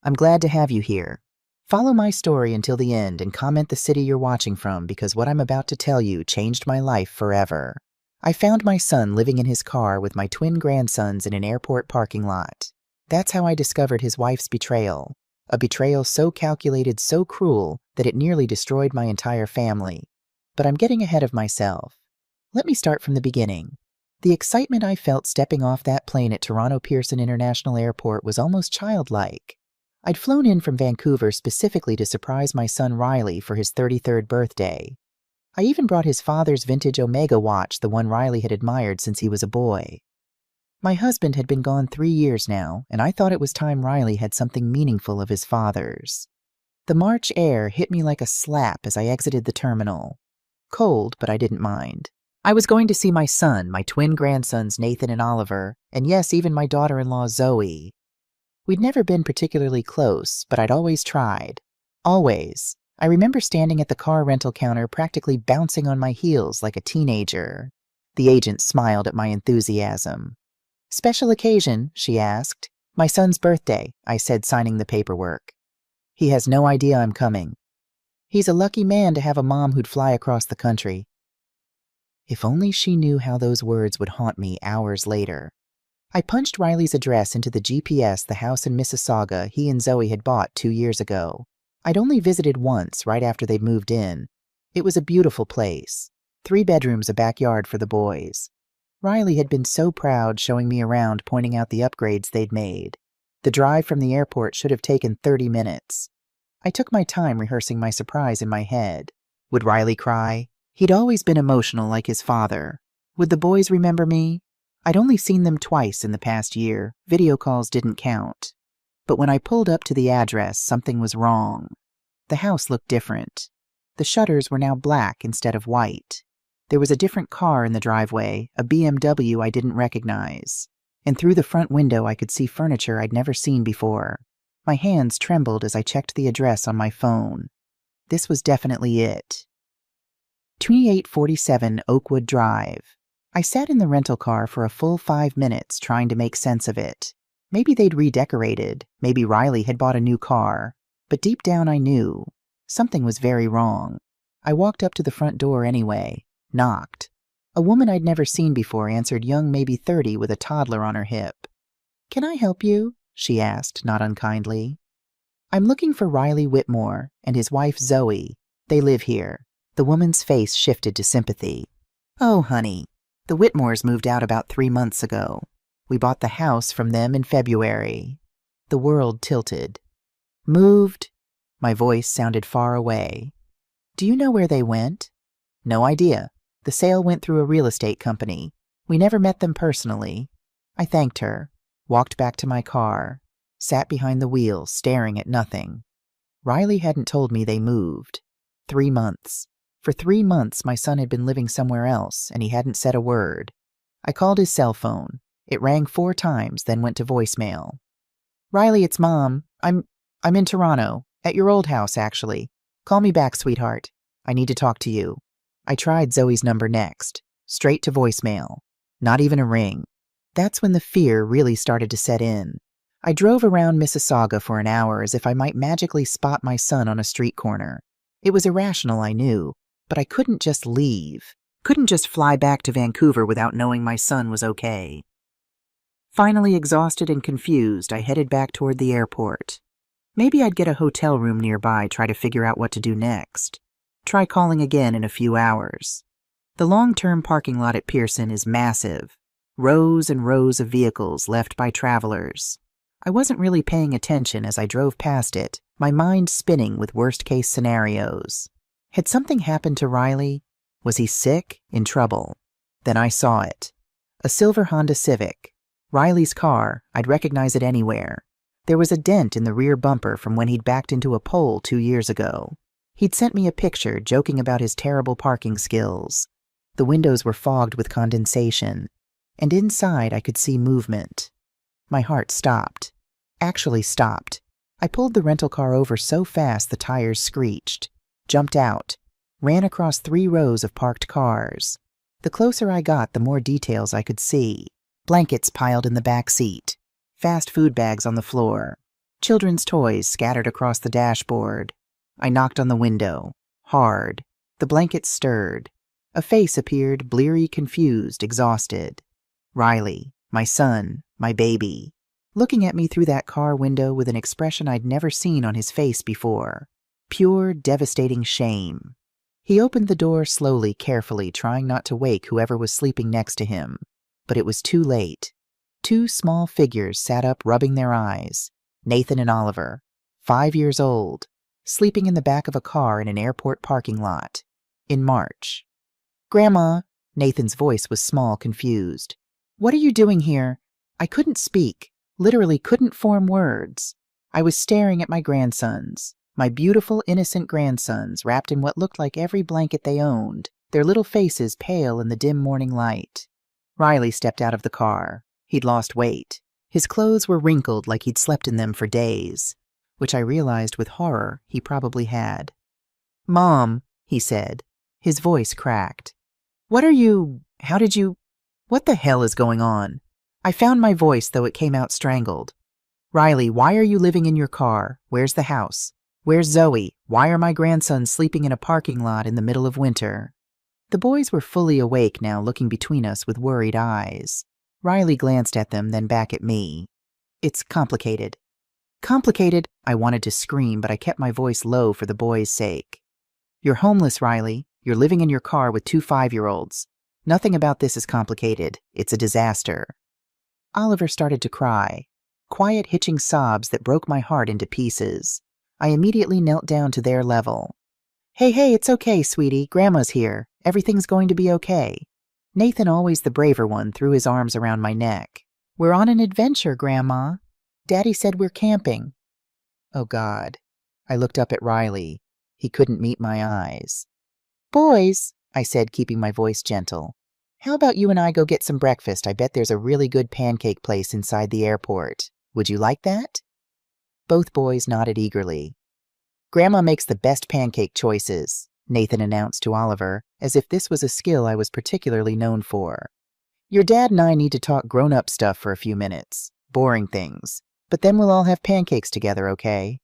I'm glad to have you here. Follow my story until the end and comment the city you're watching from because what I'm about to tell you changed my life forever. I found my son living in his car with my twin grandsons in an airport parking lot. That's how I discovered his wife's betrayal. A betrayal so calculated, so cruel, that it nearly destroyed my entire family. But I'm getting ahead of myself. Let me start from the beginning. The excitement I felt stepping off that plane at Toronto Pearson International Airport was almost childlike. I'd flown in from Vancouver specifically to surprise my son Riley for his 33rd birthday. I even brought his father's vintage Omega watch, the one Riley had admired since he was a boy. My husband had been gone 3 years now, and I thought it was time Riley had something meaningful of his father's. The March air hit me like a slap as I exited the terminal. Cold, but I didn't mind. I was going to see my son, my twin grandsons Nathan and Oliver, and yes, even my daughter-in-law Zoe. We'd never been particularly close, but I'd always tried. Always. I remember standing at the car rental counter practically bouncing on my heels like a teenager. The agent smiled at my enthusiasm. "Special occasion?" she asked. "My son's birthday," I said, signing the paperwork. "He has no idea I'm coming. He's a lucky man to have a mom who'd fly across the country." If only she knew how those words would haunt me hours later. I punched Riley's address into the GPS, the house in Mississauga he and Zoe had bought 2 years ago. I'd only visited once, right after they'd moved in. It was a beautiful place. 3 bedrooms, a backyard for the boys. Riley had been so proud, showing me around, pointing out the upgrades they'd made. The drive from the airport should have taken 30 minutes. I took my time rehearsing my surprise in my head. Would Riley cry? He'd always been emotional like his father. Would the boys remember me? I'd only seen them twice in the past year. Video calls didn't count. But when I pulled up to the address, something was wrong. The house looked different. The shutters were now black instead of white. There was a different car in the driveway, a BMW I didn't recognize. And through the front window I could see furniture I'd never seen before. My hands trembled as I checked the address on my phone. This was definitely it. 2847 Oakwood Drive. I sat in the rental car for a full 5 minutes trying to make sense of it. Maybe they'd redecorated, maybe Riley had bought a new car, but deep down I knew. Something was very wrong. I walked up to the front door anyway, knocked. A woman I'd never seen before answered, young, maybe 30, with a toddler on her hip. "Can I help you?" she asked, not unkindly. "I'm looking for Riley Whitmore and his wife Zoe. They live here." The woman's face shifted to sympathy. "Oh, honey, the Whitmores moved out about 3 months ago. We bought the house from them in February." The world tilted. "Moved?" My voice sounded far away. "Do you know where they went?" "No idea. The sale went through a real estate company. We never met them personally." I thanked her, walked back to my car, sat behind the wheel, staring at nothing. Riley hadn't told me they moved. 3 months. For 3 months, my son had been living somewhere else, and he hadn't said a word. I called his cell phone. It rang 4 times, then went to voicemail. "Riley, it's Mom. I'm in Toronto. At your old house, actually. Call me back, sweetheart. I need to talk to you." I tried Zoe's number next. Straight to voicemail. Not even a ring. That's when the fear really started to set in. I drove around Mississauga for an hour as if I might magically spot my son on a street corner. It was irrational, I knew, but I couldn't just leave. Couldn't just fly back to Vancouver without knowing my son was okay. Finally, exhausted and confused, I headed back toward the airport. Maybe I'd get a hotel room nearby, try to figure out what to do next. Try calling again in a few hours. The long-term parking lot at Pearson is massive. Rows and rows of vehicles left by travelers. I wasn't really paying attention as I drove past it, my mind spinning with worst-case scenarios. Had something happened to Riley? Was he sick? In trouble? Then I saw it. A silver Honda Civic. Riley's car. I'd recognize it anywhere. There was a dent in the rear bumper from when he'd backed into a pole 2 years ago. He'd sent me a picture joking about his terrible parking skills. The windows were fogged with condensation, and inside I could see movement. My heart stopped. Actually stopped. I pulled the rental car over so fast the tires screeched. Jumped out. Ran across 3 rows of parked cars. The closer I got, the more details I could see. Blankets piled in the back seat. Fast food bags on the floor. Children's toys scattered across the dashboard. I knocked on the window. Hard. The blankets stirred. A face appeared, bleary, confused, exhausted. Riley, my son, my baby, looking at me through that car window with an expression I'd never seen on his face before. Pure, devastating shame. He opened the door slowly, carefully, trying not to wake whoever was sleeping next to him. But it was too late. Two small figures sat up, rubbing their eyes. Nathan and Oliver, 5 years old, sleeping in the back of a car in an airport parking lot. In March. "Grandma," Nathan's voice was small, confused. "What are you doing here?" I couldn't speak, literally couldn't form words. I was staring at my grandsons, my beautiful, innocent grandsons, wrapped in what looked like every blanket they owned, their little faces pale in the dim morning light. Riley stepped out of the car. He'd lost weight. His clothes were wrinkled like he'd slept in them for days, which I realized with horror he probably had. "Mom," he said. His voice cracked. How did you... What the hell is going on?" I found my voice, though it came out strangled. "Riley, why are you living in your car? Where's the house? Where's Zoe? Why are my grandsons sleeping in a parking lot in the middle of winter?" The boys were fully awake now, looking between us with worried eyes. Riley glanced at them, then back at me. "It's complicated." "Complicated?" I wanted to scream, but I kept my voice low for the boys' sake. "You're homeless, Riley. You're living in your car with 2 5-year-olds. Nothing about this is complicated. It's a disaster." Oliver started to cry. Quiet, hitching sobs that broke my heart into pieces. I immediately knelt down to their level. Hey, it's okay, sweetie. Grandma's here. Everything's going to be okay." Nathan, always the braver one, threw his arms around my neck. "We're on an adventure, Grandma. Daddy said we're camping." Oh, God. I looked up at Riley. He couldn't meet my eyes. "Boys," I said, keeping my voice gentle, "how about you and I go get some breakfast? I bet there's a really good pancake place inside the airport. Would you like that?" Both boys nodded eagerly. "Grandma makes the best pancake choices," Nathan announced to Oliver, as if this was a skill I was particularly known for. "Your dad and I need to talk grown-up stuff for a few minutes. Boring things. But then we'll all have pancakes together, okay?"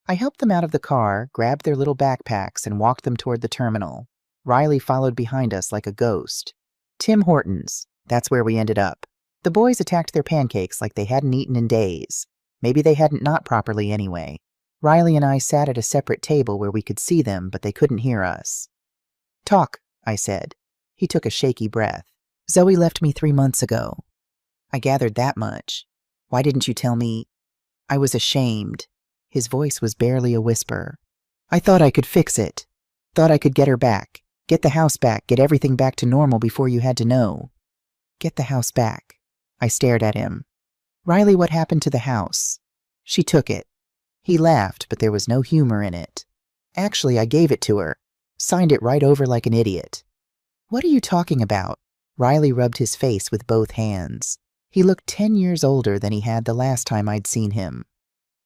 I helped them out of the car, grabbed their little backpacks, and walked them toward the terminal. Riley followed behind us like a ghost. Tim Hortons. That's where we ended up. The boys attacked their pancakes like they hadn't eaten in days. Maybe they hadn't not properly anyway. Riley and I sat at a separate table where we could see them, but they couldn't hear us. "Talk," I said. He took a shaky breath. "Zoe left me 3 months ago." I gathered that much. "Why didn't you tell me?" I was ashamed. His voice was barely a whisper. "I thought I could fix it. Thought I could get her back. Get the house back. Get everything back to normal before you had to know." "Get the house back." I stared at him. "Riley, what happened to the house?" "She took it." He laughed, but there was no humor in it. "Actually, I gave it to her. Signed it right over like an idiot." "What are you talking about?" Riley rubbed his face with both hands. He looked 10 years older than he had the last time I'd seen him.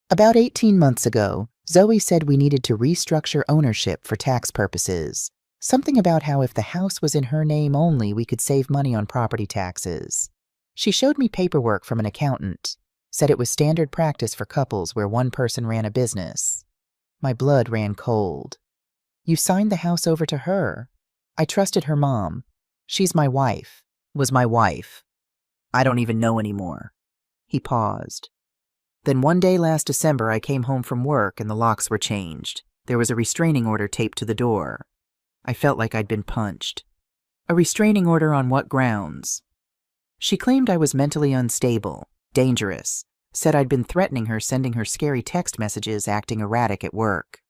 "About 18 months ago, Zoe said we needed to restructure ownership for tax purposes. Something about how if the house was in her name only, we could save money on property taxes. She showed me paperwork from an accountant. Said it was standard practice for couples where one person ran a business. My blood ran cold. "You signed the house over to her." "I trusted her mom. She's my wife. Was my wife. I don't even know anymore." He paused. "Then one day last December I came home from work and the locks were changed. There was a restraining order taped to the door. I felt like I'd been punched." "A restraining order on what grounds?" "She claimed I was mentally unstable, dangerous, said I'd been threatening her, sending her scary text messages, acting erratic at work."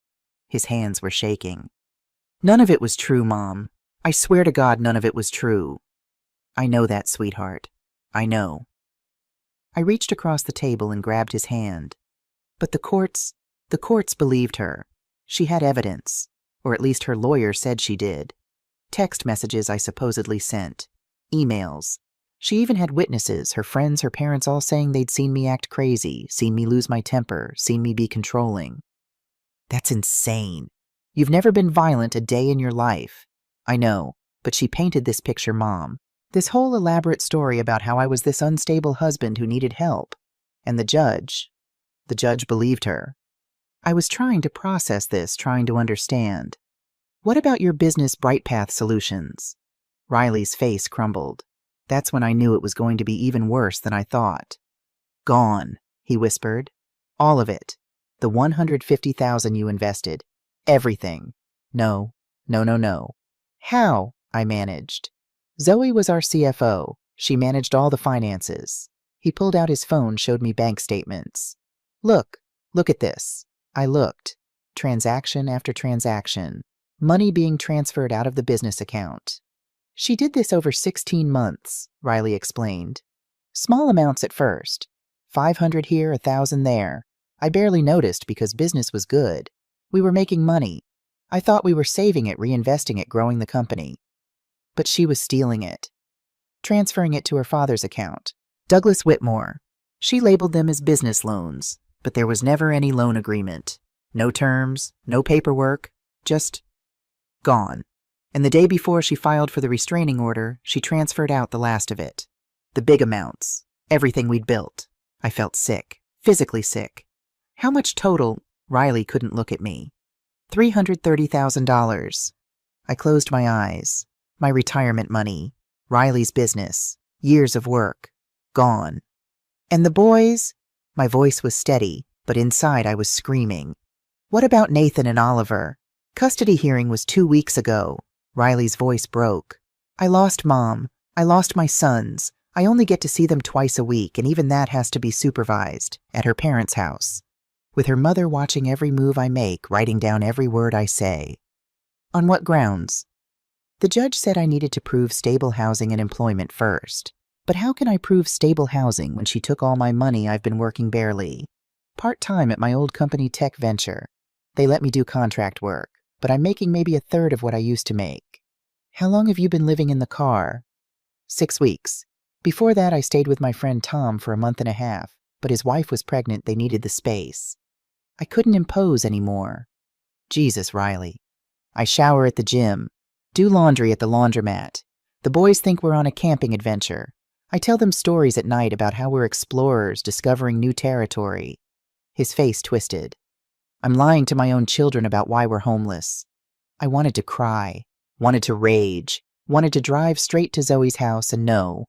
His hands were shaking. "None of it was true, Mom. I swear to God none of it was true." "I know that, sweetheart. I know." I reached across the table and grabbed his hand. "But the courts believed her. She had evidence, or at least her lawyer said she did. Text messages I supposedly sent. Emails. She even had witnesses, her friends, her parents, all saying they'd seen me act crazy, seen me lose my temper, seen me be controlling." "That's insane. You've never been violent a day in your life." "I know, but she painted this picture, Mom. This whole elaborate story about how I was this unstable husband who needed help. And the judge, The judge believed her. I was trying to process this, trying to understand. What about your business Bright Path Solutions? Riley's face crumbled. That's when I knew it was going to be even worse than I thought. Gone, he whispered. All of it. The $150,000 you invested. Everything. No. How? I managed. Zoe was our CFO. She managed all the finances. He pulled out his phone, showed me bank statements. Look at this. I looked. Transaction after transaction. Money being transferred out of the business account. She did this over 16 months, Riley explained. Small amounts at first. 500 here, 1,000 there. I barely noticed because business was good. We were making money. I thought we were saving it, reinvesting it, growing the company. But she was stealing it. Transferring it to her father's account, Douglas Whitmore. She labeled them as business loans, but there was never any loan agreement. No terms, no paperwork, just gone. And the day before she filed for the restraining order, she transferred out the last of it. The big amounts, everything we'd built. I felt sick, physically sick. How much total? Riley couldn't look at me. $330,000. I closed my eyes. My retirement money, Riley's business, years of work, gone. And the boys? My voice was steady, but inside I was screaming. What about Nathan and Oliver? Custody hearing was 2 weeks ago. Riley's voice broke. I lost Mom. I lost my sons. I only get to see them twice a week, and even that has to be supervised, at her parents' house, with her mother watching every move I make, writing down every word I say. On what grounds? The judge said I needed to prove stable housing and employment first. But how can I prove stable housing when she took all my money? I've been working barely. Part-time at my old company Tech Venture. They let me do contract work, but I'm making maybe 1/3 of what I used to make. How long have you been living in the car? 6 weeks. Before that, I stayed with my friend Tom for a month and a half, but his wife was pregnant. They needed the space. I couldn't impose anymore. Jesus, Riley. I shower at the gym, do laundry at the laundromat. The boys think we're on a camping adventure. I tell them stories at night about how we're explorers discovering new territory. His face twisted. I'm lying to my own children about why we're homeless. I wanted to cry, wanted to rage, wanted to drive straight to Zoe's house and no.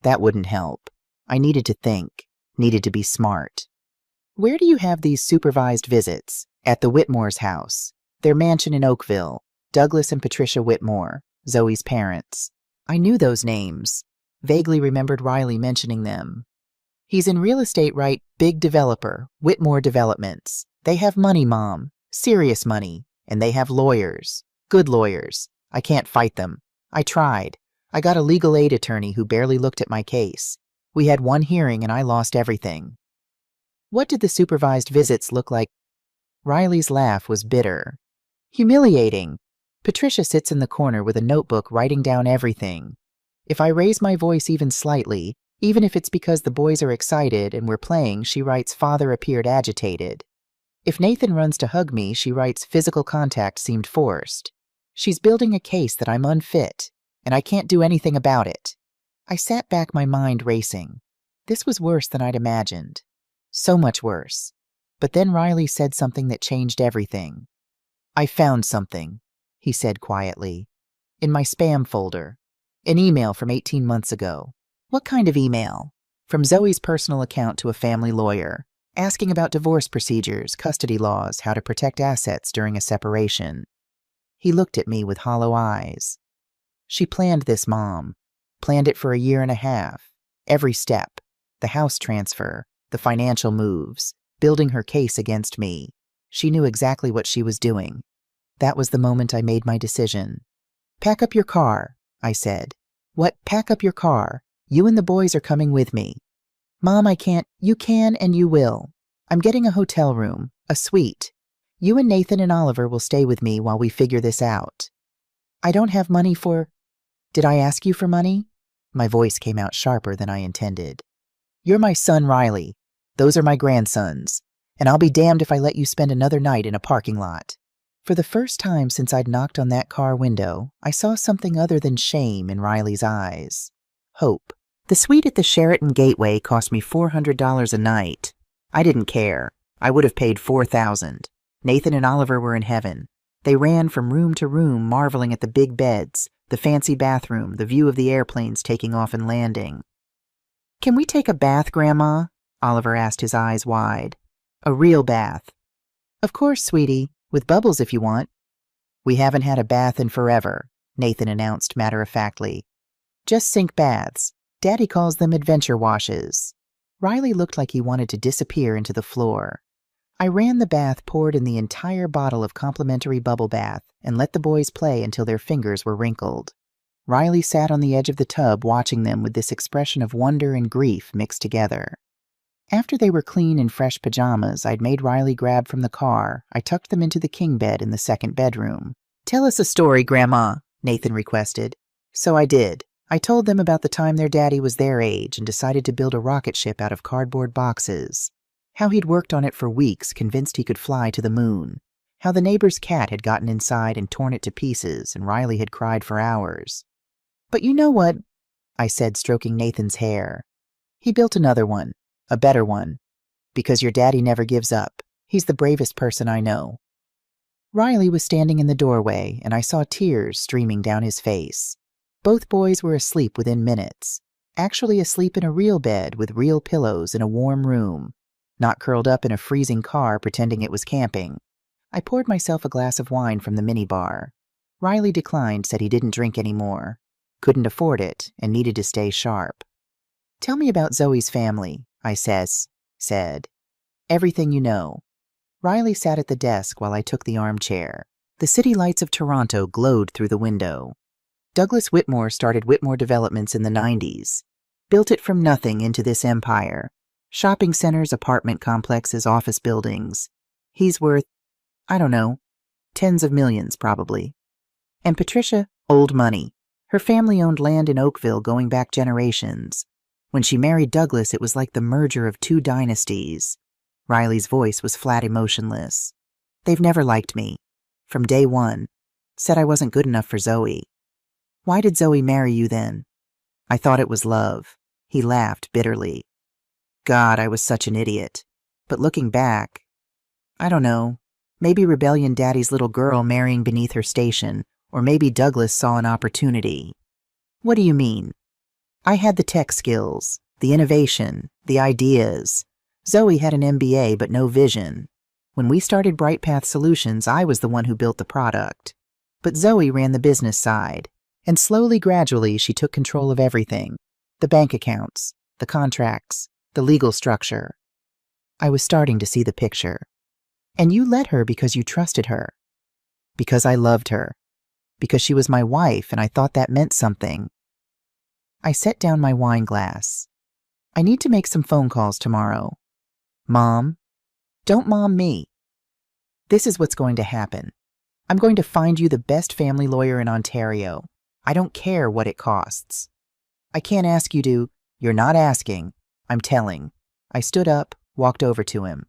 That wouldn't help. I needed to think, needed to be smart. Where do you have these supervised visits? At the Whitmore's house, their mansion in Oakville, Douglas and Patricia Whitmore, Zoe's parents. I knew those names, vaguely remembered Riley mentioning them. He's in real estate, right? Big developer, Whitmore Developments. They have money, Mom, serious money, and they have lawyers, good lawyers. I can't fight them. I tried. I got a legal aid attorney who barely looked at my case. We had one hearing and I lost everything. What did the supervised visits look like? Riley's laugh was bitter. Humiliating. Patricia sits in the corner with a notebook writing down everything. If I raise my voice even slightly, even if it's because the boys are excited and we're playing, she writes, "Father appeared agitated." If Nathan runs to hug me, she writes, "Physical contact seemed forced." She's building a case that I'm unfit, and I can't do anything about it. I sat back, my mind racing. This was worse than I'd imagined. So much worse. But then Riley said something that changed everything. I found something, he said quietly. In my spam folder. An email from 18 months ago. What kind of email? From Zoe's personal account to a family lawyer, asking about divorce procedures, custody laws, how to protect assets during a separation. He looked at me with hollow eyes. She planned this, Mom. Planned it for a year and a half. Every step. The house transfer, the financial moves, building her case against me. She knew exactly what she was doing. That was the moment I made my decision. Pack up your car, I said. What? Pack up your car. You and the boys are coming with me. Mom, I can't. You can and you will. I'm getting a hotel room, a suite. You and Nathan and Oliver will stay with me while we figure this out. I don't have money for... Did I ask you for money? My voice came out sharper than I intended. You're my son, Riley. Those are my grandsons. And I'll be damned if I let you spend another night in a parking lot. For the first time since I'd knocked on that car window, I saw something other than shame in Riley's eyes. Hope. The suite at the Sheraton Gateway cost me $400 a night. I didn't care. I would have paid $4,000. Nathan and Oliver were in heaven. They ran from room to room, marveling at the big beds, the fancy bathroom, the view of the airplanes taking off and landing. "Can we take a bath, Grandma?" Oliver asked, his eyes wide. "A real bath." "Of course, sweetie, with bubbles if you want." "We haven't had a bath in forever," Nathan announced matter-of-factly. "Just sink baths. Daddy calls them adventure washes." Riley looked like he wanted to disappear into the floor. I ran the bath, poured in the entire bottle of complimentary bubble bath, and let the boys play until their fingers were wrinkled. Riley sat on the edge of the tub watching them with this expression of wonder and grief mixed together. After they were clean in fresh pajamas I'd made Riley grab from the car, I tucked them into the king bed in the second bedroom. "Tell us a story, Grandma," Nathan requested. So I did. I told them about the time their daddy was their age and decided to build a rocket ship out of cardboard boxes. How he'd worked on it for weeks, convinced he could fly to the moon. How the neighbor's cat had gotten inside and torn it to pieces, and Riley had cried for hours. "But you know what?" I said, stroking Nathan's hair. "He built another one, a better one. Because your daddy never gives up. He's the bravest person I know." Riley was standing in the doorway, and I saw tears streaming down his face. Both boys were asleep within minutes. Actually asleep in a real bed with real pillows in a warm room. Not curled up in a freezing car pretending it was camping. I poured myself a glass of wine from the minibar. Riley declined, said he didn't drink anymore. Couldn't afford it, and needed to stay sharp. "Tell me about Zoe's family," I said. "Everything you know." Riley sat at the desk while I took the armchair. The city lights of Toronto glowed through the window. Douglas Whitmore started Whitmore Developments in the 90s. Built it from nothing into this empire. Shopping centers, apartment complexes, office buildings. He's worth, I don't know, tens of millions probably. And Patricia, old money. Her family owned land in Oakville going back generations. When she married Douglas, it was like the merger of two dynasties. Riley's voice was flat emotionless. "They've never liked me. From day one. Said I wasn't good enough for Zoe." "Why did Zoe marry you then?" "I thought it was love." He laughed bitterly. "God, I was such an idiot. But looking back, I don't know. Maybe rebellion daddy's little girl marrying beneath her station, or maybe Douglas saw an opportunity." "What do you mean?" "I had the tech skills, the innovation, the ideas. Zoe had an MBA but no vision. When we started Bright Path Solutions, I was the one who built the product. But Zoe ran the business side. And slowly, gradually, she took control of everything. The bank accounts, the contracts, the legal structure." I was starting to see the picture. "And you let her because you trusted her." "Because I loved her. Because she was my wife and I thought that meant something." I set down my wine glass. "I need to make some phone calls tomorrow." "Mom?" "Don't mom me. This is what's going to happen. I'm going to find you the best family lawyer in Ontario. I don't care what it costs." "I can't ask you to." "You're not asking. I'm telling." I stood up, walked over to him.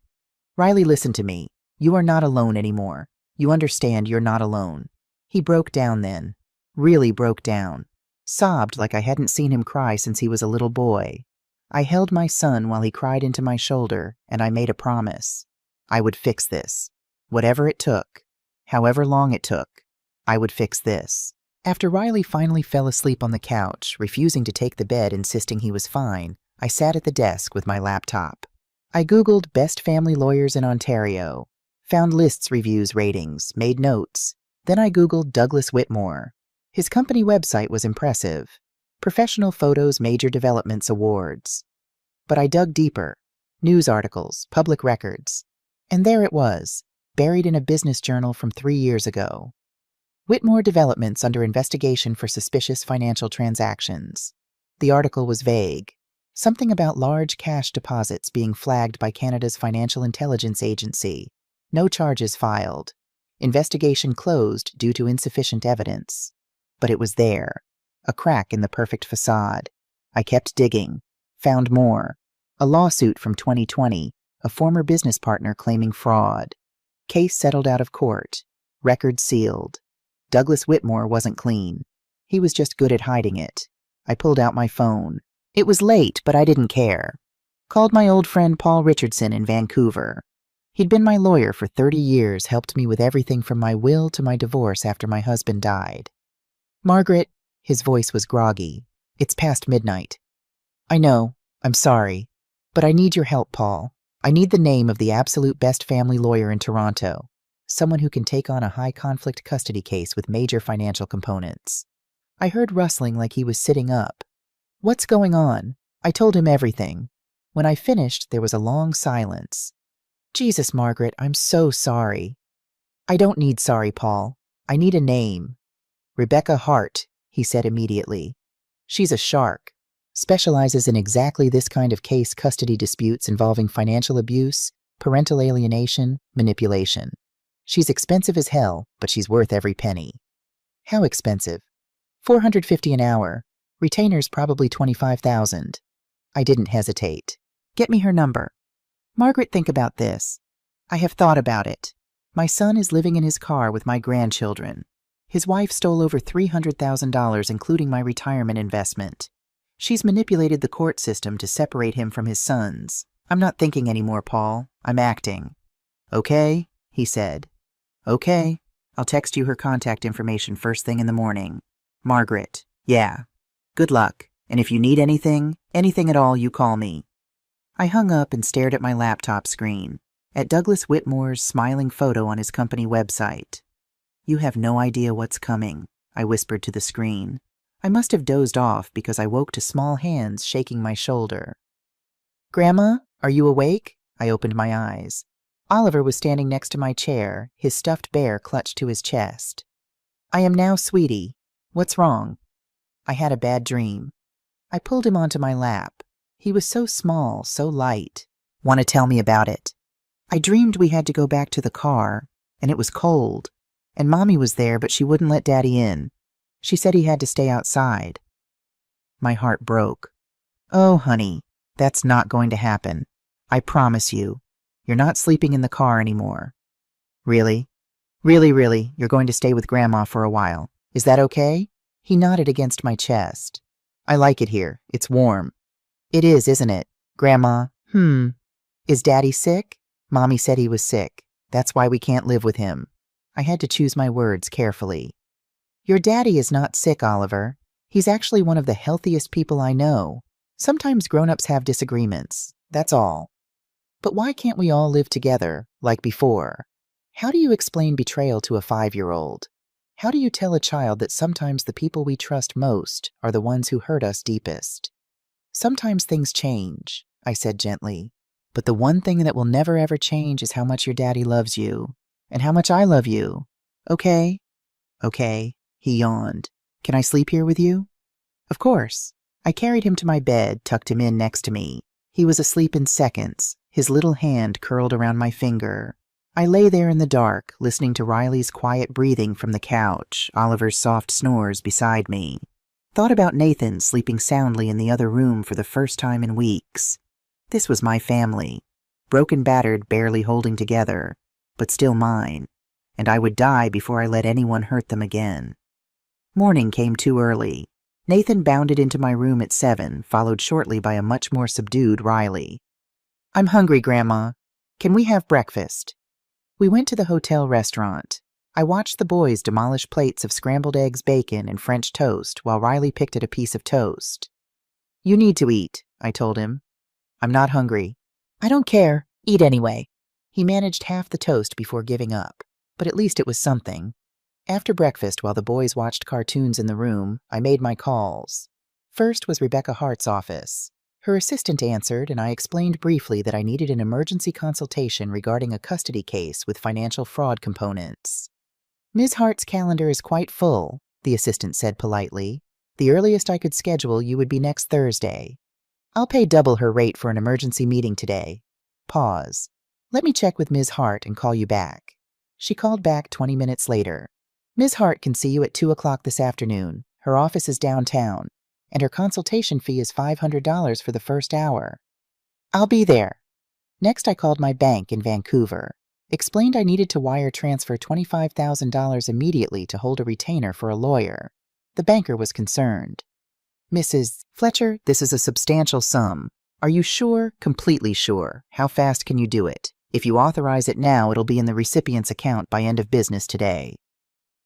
"Riley, listen to me. You are not alone anymore. You understand you're not alone." He broke down then. Really broke down. Sobbed like I hadn't seen him cry since he was a little boy. I held my son while he cried into my shoulder, and I made a promise. I would fix this. Whatever it took. However long it took. I would fix this. After Riley finally fell asleep on the couch, refusing to take the bed, insisting he was fine, I sat at the desk with my laptop. I Googled best family lawyers in Ontario, found lists, reviews, ratings, made notes. Then I Googled Douglas Whitmore. His company website was impressive. Professional photos, major developments, awards. But I dug deeper. News articles, public records. And there it was, buried in a business journal from 3 years ago. Whitmore Developments under investigation for suspicious financial transactions. The article was vague. Something about large cash deposits being flagged by Canada's Financial Intelligence Agency. No charges filed. Investigation closed due to insufficient evidence. But it was there. A crack in the perfect facade. I kept digging. Found more. A lawsuit from 2020. A former business partner claiming fraud. Case settled out of court. Record sealed. Douglas Whitmore wasn't clean. He was just good at hiding it. I pulled out my phone. It was late, but I didn't care. Called my old friend Paul Richardson in Vancouver. He'd been my lawyer for 30 years, helped me with everything from my will to my divorce after my husband died. Margaret, his voice was groggy. It's past midnight. I know, I'm sorry, but I need your help, Paul. I need the name of the absolute best family lawyer in Toronto, someone who can take on a high-conflict custody case with major financial components. I heard rustling like he was sitting up. What's going on? I told him everything. When I finished, there was a long silence. Jesus, Margaret, I'm so sorry. I don't need sorry, Paul. I need a name. Rebecca Hart, he said immediately. She's a shark. Specializes in exactly this kind of case custody disputes involving financial abuse, parental alienation, manipulation. She's expensive as hell, but she's worth every penny. How expensive? $450 an hour. Retainers probably $25,000. I didn't hesitate. Get me her number. Margaret, think about this. I have thought about it. My son is living in his car with my grandchildren. His wife stole over $300,000, including my retirement investment. She's manipulated the court system to separate him from his sons. I'm not thinking anymore, Paul. I'm acting. Okay, he said. Okay, I'll text you her contact information first thing in the morning. Margaret. Yeah. Good luck, and if you need anything at all, you call me. I hung up and stared at my laptop screen, at Douglas Whitmore's smiling photo on his company website. You have no idea what's coming, I whispered to the screen. I must have dozed off because I woke to small hands shaking my shoulder. Grandma, are you awake? I opened my eyes. Oliver was standing next to my chair, his stuffed bear clutched to his chest. I am now, sweetie. What's wrong? I had a bad dream. I pulled him onto my lap. He was so small, so light. Want to tell me about it? I dreamed we had to go back to the car, and it was cold, and Mommy was there, but she wouldn't let Daddy in. She said he had to stay outside. My heart broke. Oh, honey, that's not going to happen. I promise you. You're not sleeping in the car anymore. Really? Really, you're going to stay with Grandma for a while. Is that okay? He nodded against my chest. I like it here. It's warm. It is, isn't it? Grandma, Is Daddy sick? Mommy said he was sick. That's why we can't live with him. I had to choose my words carefully. Your daddy is not sick, Oliver. He's actually one of the healthiest people I know. Sometimes grown-ups have disagreements. That's all. But why can't we all live together, like before? How do you explain betrayal to a 5-year-old? How do you tell a child that sometimes the people we trust most are the ones who hurt us deepest? Sometimes things change, I said gently. But the one thing that will never ever change is how much your daddy loves you, and how much I love you. Okay? Okay, he yawned. Can I sleep here with you? Of course. I carried him to my bed, tucked him in next to me. He was asleep in seconds, his little hand curled around my finger. I lay there in the dark, listening to Riley's quiet breathing from the couch, Oliver's soft snores beside me. Thought about Nathan sleeping soundly in the other room for the first time in weeks. This was my family, broken, battered, barely holding together, but still mine, and I would die before I let anyone hurt them again. Morning came too early. Nathan bounded into my room at 7, followed shortly by a much more subdued Riley. I'm hungry, Grandma. Can we have breakfast? We went to the hotel restaurant. I watched the boys demolish plates of scrambled eggs, bacon, and French toast while Riley picked at a piece of toast. You need to eat, I told him. I'm not hungry. I don't care. Eat anyway. He managed half the toast before giving up, but at least it was something. After breakfast, while the boys watched cartoons in the room, I made my calls. First was Rebecca Hart's office. Her assistant answered, and I explained briefly that I needed an emergency consultation regarding a custody case with financial fraud components. Ms. Hart's calendar is quite full, the assistant said politely. The earliest I could schedule you would be next Thursday. I'll pay double her rate for an emergency meeting today. Pause. Let me check with Ms. Hart and call you back. She called back 20 minutes later. Ms. Hart can see you at 2 o'clock this afternoon. Her office is downtown, and her consultation fee is $500 for the first hour. I'll be there. Next, I called my bank in Vancouver. Explained I needed to wire transfer $25,000 immediately to hold a retainer for a lawyer. The banker was concerned. Mrs. Fletcher, this is a substantial sum. Are you sure? Completely sure. How fast can you do it? If you authorize it now, it'll be in the recipient's account by end of business today.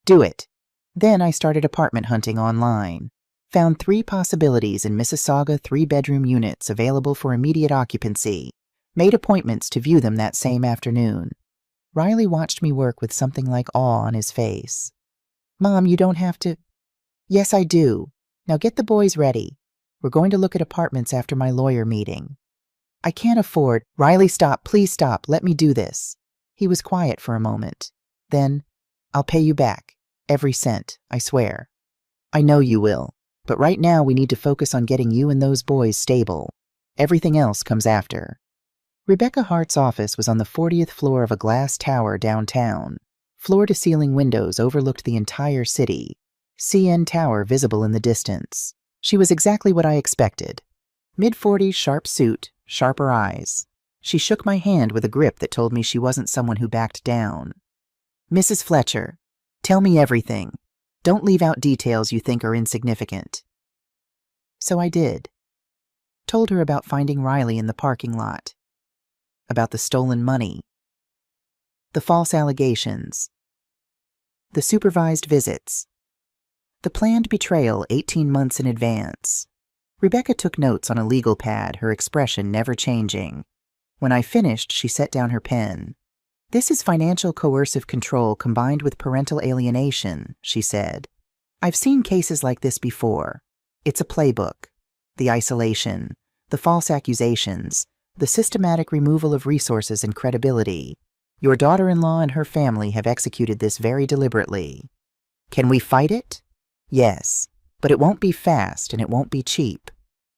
Do it. Then I started apartment hunting online. Found 3 possibilities in Mississauga 3-bedroom units available for immediate occupancy. Made appointments to view them that same afternoon. Riley watched me work with something like awe on his face. Mom, you don't have to. Yes, I do. Now get the boys ready. We're going to look at apartments after my lawyer meeting. I can't afford. Riley, stop. Please stop. Let me do this. He was quiet for a moment. Then, I'll pay you back. Every cent, I swear. I know you will. But right now we need to focus on getting you and those boys stable. Everything else comes after. Rebecca Hart's office was on the 40th floor of a glass tower downtown. Floor-to-ceiling windows overlooked the entire city. CN Tower visible in the distance. She was exactly what I expected. Mid-40s, sharp suit, sharper eyes. She shook my hand with a grip that told me she wasn't someone who backed down. Mrs. Fletcher, tell me everything. Don't leave out details you think are insignificant. So I did. Told her about finding Riley in the parking lot. About the stolen money. The false allegations. The supervised visits. The planned betrayal 18 months in advance. Rebecca took notes on a legal pad, her expression never changing. When I finished, she set down her pen. This is financial coercive control combined with parental alienation, she said. I've seen cases like this before. It's a playbook. The isolation, the false accusations, the systematic removal of resources and credibility. Your daughter-in-law and her family have executed this very deliberately. Can we fight it? Yes, but it won't be fast and it won't be cheap.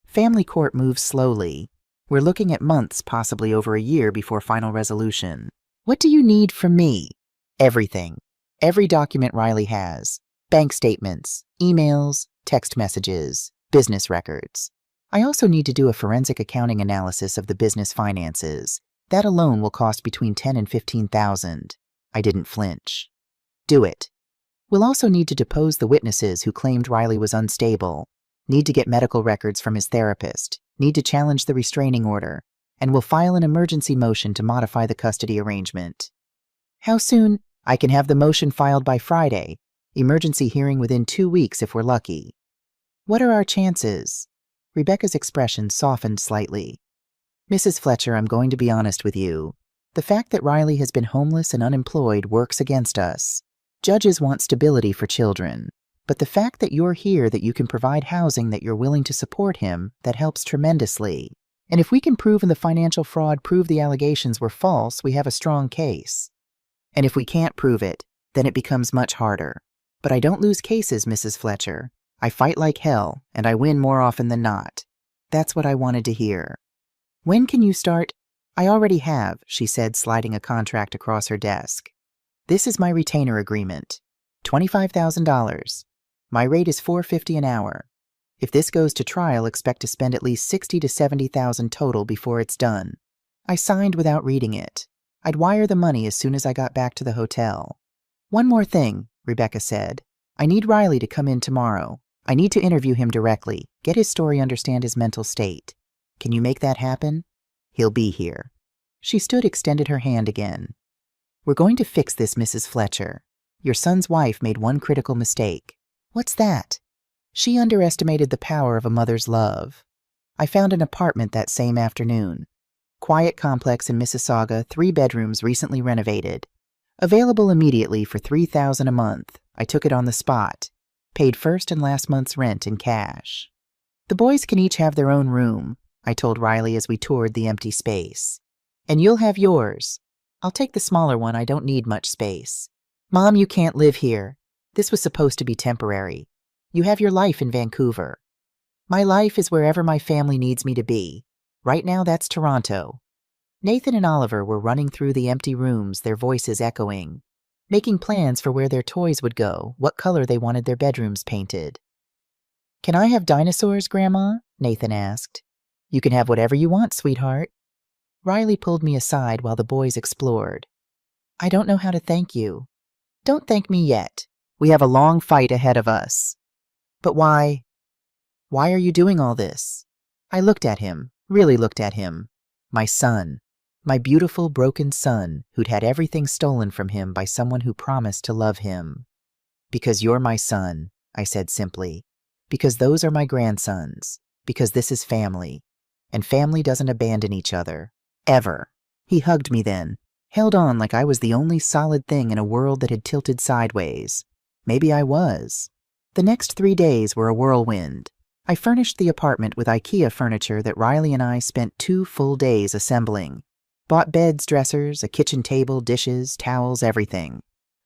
Family court moves slowly. We're looking at months, possibly over a year before final resolution. What do you need from me? Everything. Every document Riley has. Bank statements, emails, text messages, business records. I also need to do a forensic accounting analysis of the business finances. That alone will cost between $10,000 and $15,000. I didn't flinch. Do it. We'll also need to depose the witnesses who claimed Riley was unstable, need to get medical records from his therapist, need to challenge the restraining order, and we'll file an emergency motion to modify the custody arrangement. How soon? I can have the motion filed by Friday. Emergency hearing within 2 weeks if we're lucky. What are our chances? Rebecca's expression softened slightly. Mrs. Fletcher, I'm going to be honest with you. The fact that Riley has been homeless and unemployed works against us. Judges want stability for children. But the fact that you're here, that you can provide housing, that you're willing to support him, that helps tremendously. And if we can prove in the financial fraud, prove the allegations were false, we have a strong case. And if we can't prove it, then it becomes much harder. But I don't lose cases, Mrs. Fletcher. I fight like hell, and I win more often than not. That's what I wanted to hear. When can you start? I already have, she said, sliding a contract across her desk. This is my retainer agreement. $25,000. My rate is $4.50 an hour. If this goes to trial, expect to spend at least $60,000 to $70,000 total before it's done. I signed without reading it. I'd wire the money as soon as I got back to the hotel. One more thing, Rebecca said. I need Riley to come in tomorrow. I need to interview him directly, get his story, understand his mental state. Can you make that happen? He'll be here. She extended her hand again. We're going to fix this, Mrs. Fletcher. Your son's wife made one critical mistake. What's that? She underestimated the power of a mother's love. I found an apartment that same afternoon. Quiet complex in Mississauga, 3 bedrooms recently renovated. Available immediately for $3,000 a month. I took it on the spot. Paid first and last month's rent in cash. The boys can each have their own room, I told Riley as we toured the empty space. And you'll have yours. I'll take the smaller one, I don't need much space. Mom, you can't live here. This was supposed to be temporary. You have your life in Vancouver. My life is wherever my family needs me to be. Right now, that's Toronto. Nathan and Oliver were running through the empty rooms, their voices echoing, making plans for where their toys would go, what color they wanted their bedrooms painted. Can I have dinosaurs, Grandma? Nathan asked. You can have whatever you want, sweetheart. Riley pulled me aside while the boys explored. I don't know how to thank you. Don't thank me yet. We have a long fight ahead of us. But why? Why are you doing all this? I looked at him, Really looked at him. My son. My beautiful, broken son who'd had everything stolen from him by someone who promised to love him. Because you're my son, I said simply. Because those are my grandsons. Because this is family. And family doesn't abandon each other. Ever. He hugged me then, held on like I was the only solid thing in a world that had tilted sideways. Maybe I was. The next 3 days were a whirlwind. I furnished the apartment with IKEA furniture that Riley and I spent 2 full days assembling. Bought beds, dressers, a kitchen table, dishes, towels, everything.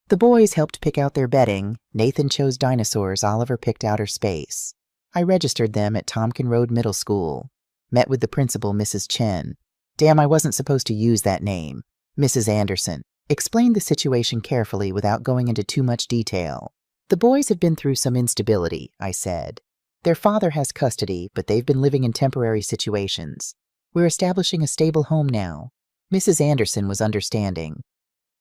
The boys helped pick out their bedding. Nathan chose dinosaurs, Oliver picked outer space. I registered them at Tompkin Road Middle School. Met with the principal, Mrs. Chen. Damn, I wasn't supposed to use that name. Mrs. Anderson. Explained the situation carefully without going into too much detail. The boys have been through some instability, I said. Their father has custody, but they've been living in temporary situations. We're establishing a stable home now. Mrs. Anderson was understanding.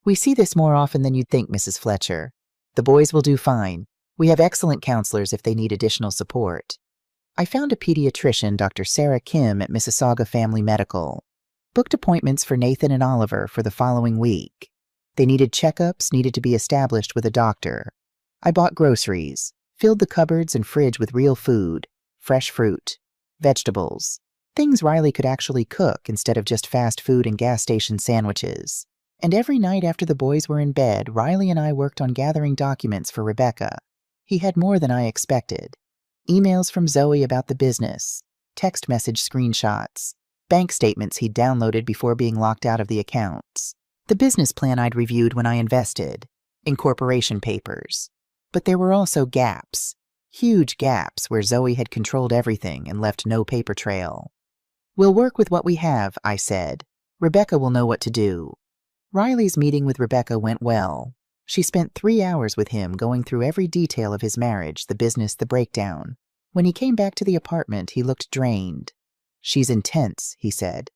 We see this more often than you'd think, Mrs. Fletcher. The boys will do fine. We have excellent counselors if they need additional support. I found a pediatrician, Dr. Sarah Kim, at Mississauga Family Medical. Booked appointments for Nathan and Oliver for the following week. They needed checkups, needed to be established with a doctor. I bought groceries, filled the cupboards and fridge with real food, fresh fruit, vegetables, things Riley could actually cook instead of just fast food and gas station sandwiches. And every night after the boys were in bed, Riley and I worked on gathering documents for Rebecca. He had more than I expected. Emails from Zoe about the business, text message screenshots, bank statements he'd downloaded before being locked out of the accounts, the business plan I'd reviewed when I invested, incorporation papers. But there were also gaps, huge gaps where Zoe had controlled everything and left no paper trail. We'll work with what we have, I said. Rebecca will know what to do. Riley's meeting with Rebecca went well. She spent 3 hours with him going through every detail of his marriage, the business, the breakdown. When he came back to the apartment, he looked drained. She's intense, he said.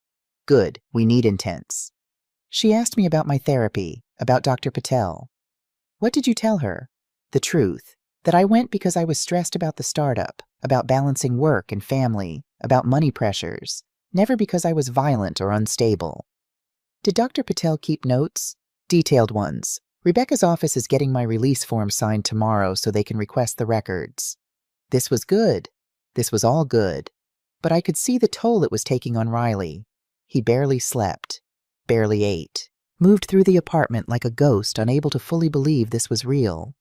Good, we need intense. She asked me about my therapy, about Dr. Patel. What did you tell her? The truth, that I went because I was stressed about the startup, about balancing work and family, about money pressures, never because I was violent or unstable. Did Dr. Patel keep notes? Detailed ones. Rebecca's office is getting my release form signed tomorrow so they can request the records. This was good. This was all good. But I could see the toll it was taking on Riley. He barely slept, barely ate, moved through the apartment like a ghost, unable to fully believe this was real.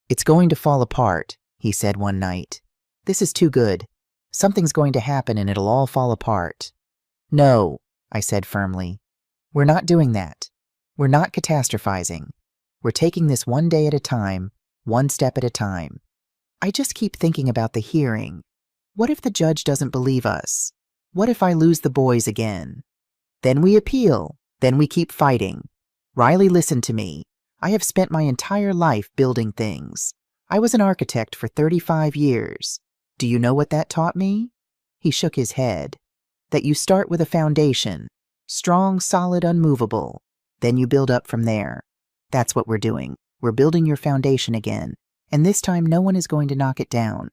It's going to fall apart, he said one night. This is too good. Something's going to happen and it'll all fall apart. No, I said firmly. We're not doing that. We're not catastrophizing. We're taking this one day at a time, one step at a time. I just keep thinking about the hearing. What if the judge doesn't believe us? What if I lose the boys again? Then we appeal. Then we keep fighting. Riley, listen to me. I have spent my entire life building things. I was an architect for 35 years. Do you know what that taught me? He shook his head. That you start with a foundation. Strong, solid, unmovable. Then you build up from there. That's what we're doing. We're building your foundation again. And this time no one is going to knock it down.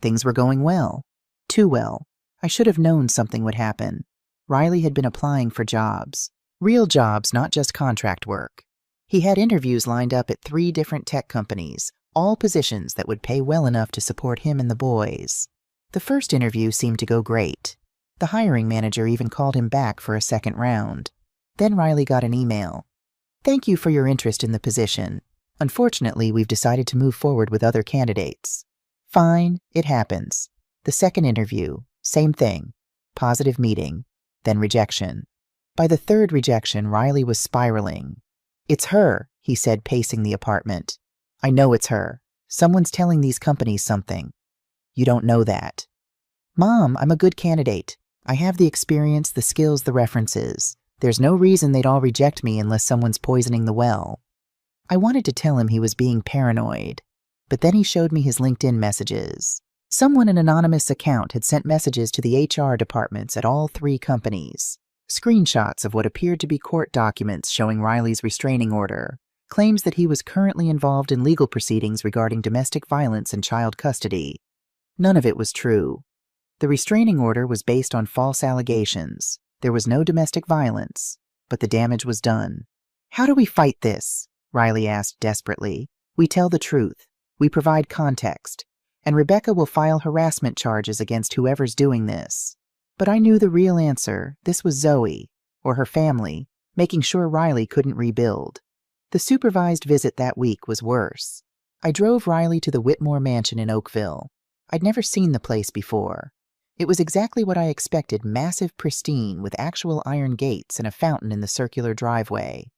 Things were going well. Too well. I should have known something would happen. Riley had been applying for jobs. Real jobs, not just contract work. He had interviews lined up at 3 different tech companies, all positions that would pay well enough to support him and the boys. The first interview seemed to go great. The hiring manager even called him back for a second round. Then Riley got an email. Thank you for your interest in the position. Unfortunately, we've decided to move forward with other candidates. Fine, it happens. The second interview, same thing. Positive meeting, then rejection. By the 3rd rejection, Riley was spiraling. It's her, he said, pacing the apartment. I know it's her. Someone's telling these companies something. You don't know that. Mom, I'm a good candidate. I have the experience, the skills, the references. There's no reason they'd all reject me unless someone's poisoning the well. I wanted to tell him he was being paranoid, but then he showed me his LinkedIn messages. Someone in an anonymous account had sent messages to the HR departments at all 3 companies. Screenshots of what appeared to be court documents showing Riley's restraining order, claims that he was currently involved in legal proceedings regarding domestic violence and child custody. None of it was true. The restraining order was based on false allegations. There was no domestic violence, but the damage was done. How do we fight this? Riley asked desperately. We tell the truth. We provide context. And Rebecca will file harassment charges against whoever's doing this. But I knew the real answer. This was Zoe, or her family, making sure Riley couldn't rebuild. The supervised visit that week was worse. I drove Riley to the Whitmore mansion in Oakville. I'd never seen the place before. It was exactly what I expected, massive, pristine, with actual iron gates and a fountain in the circular driveway.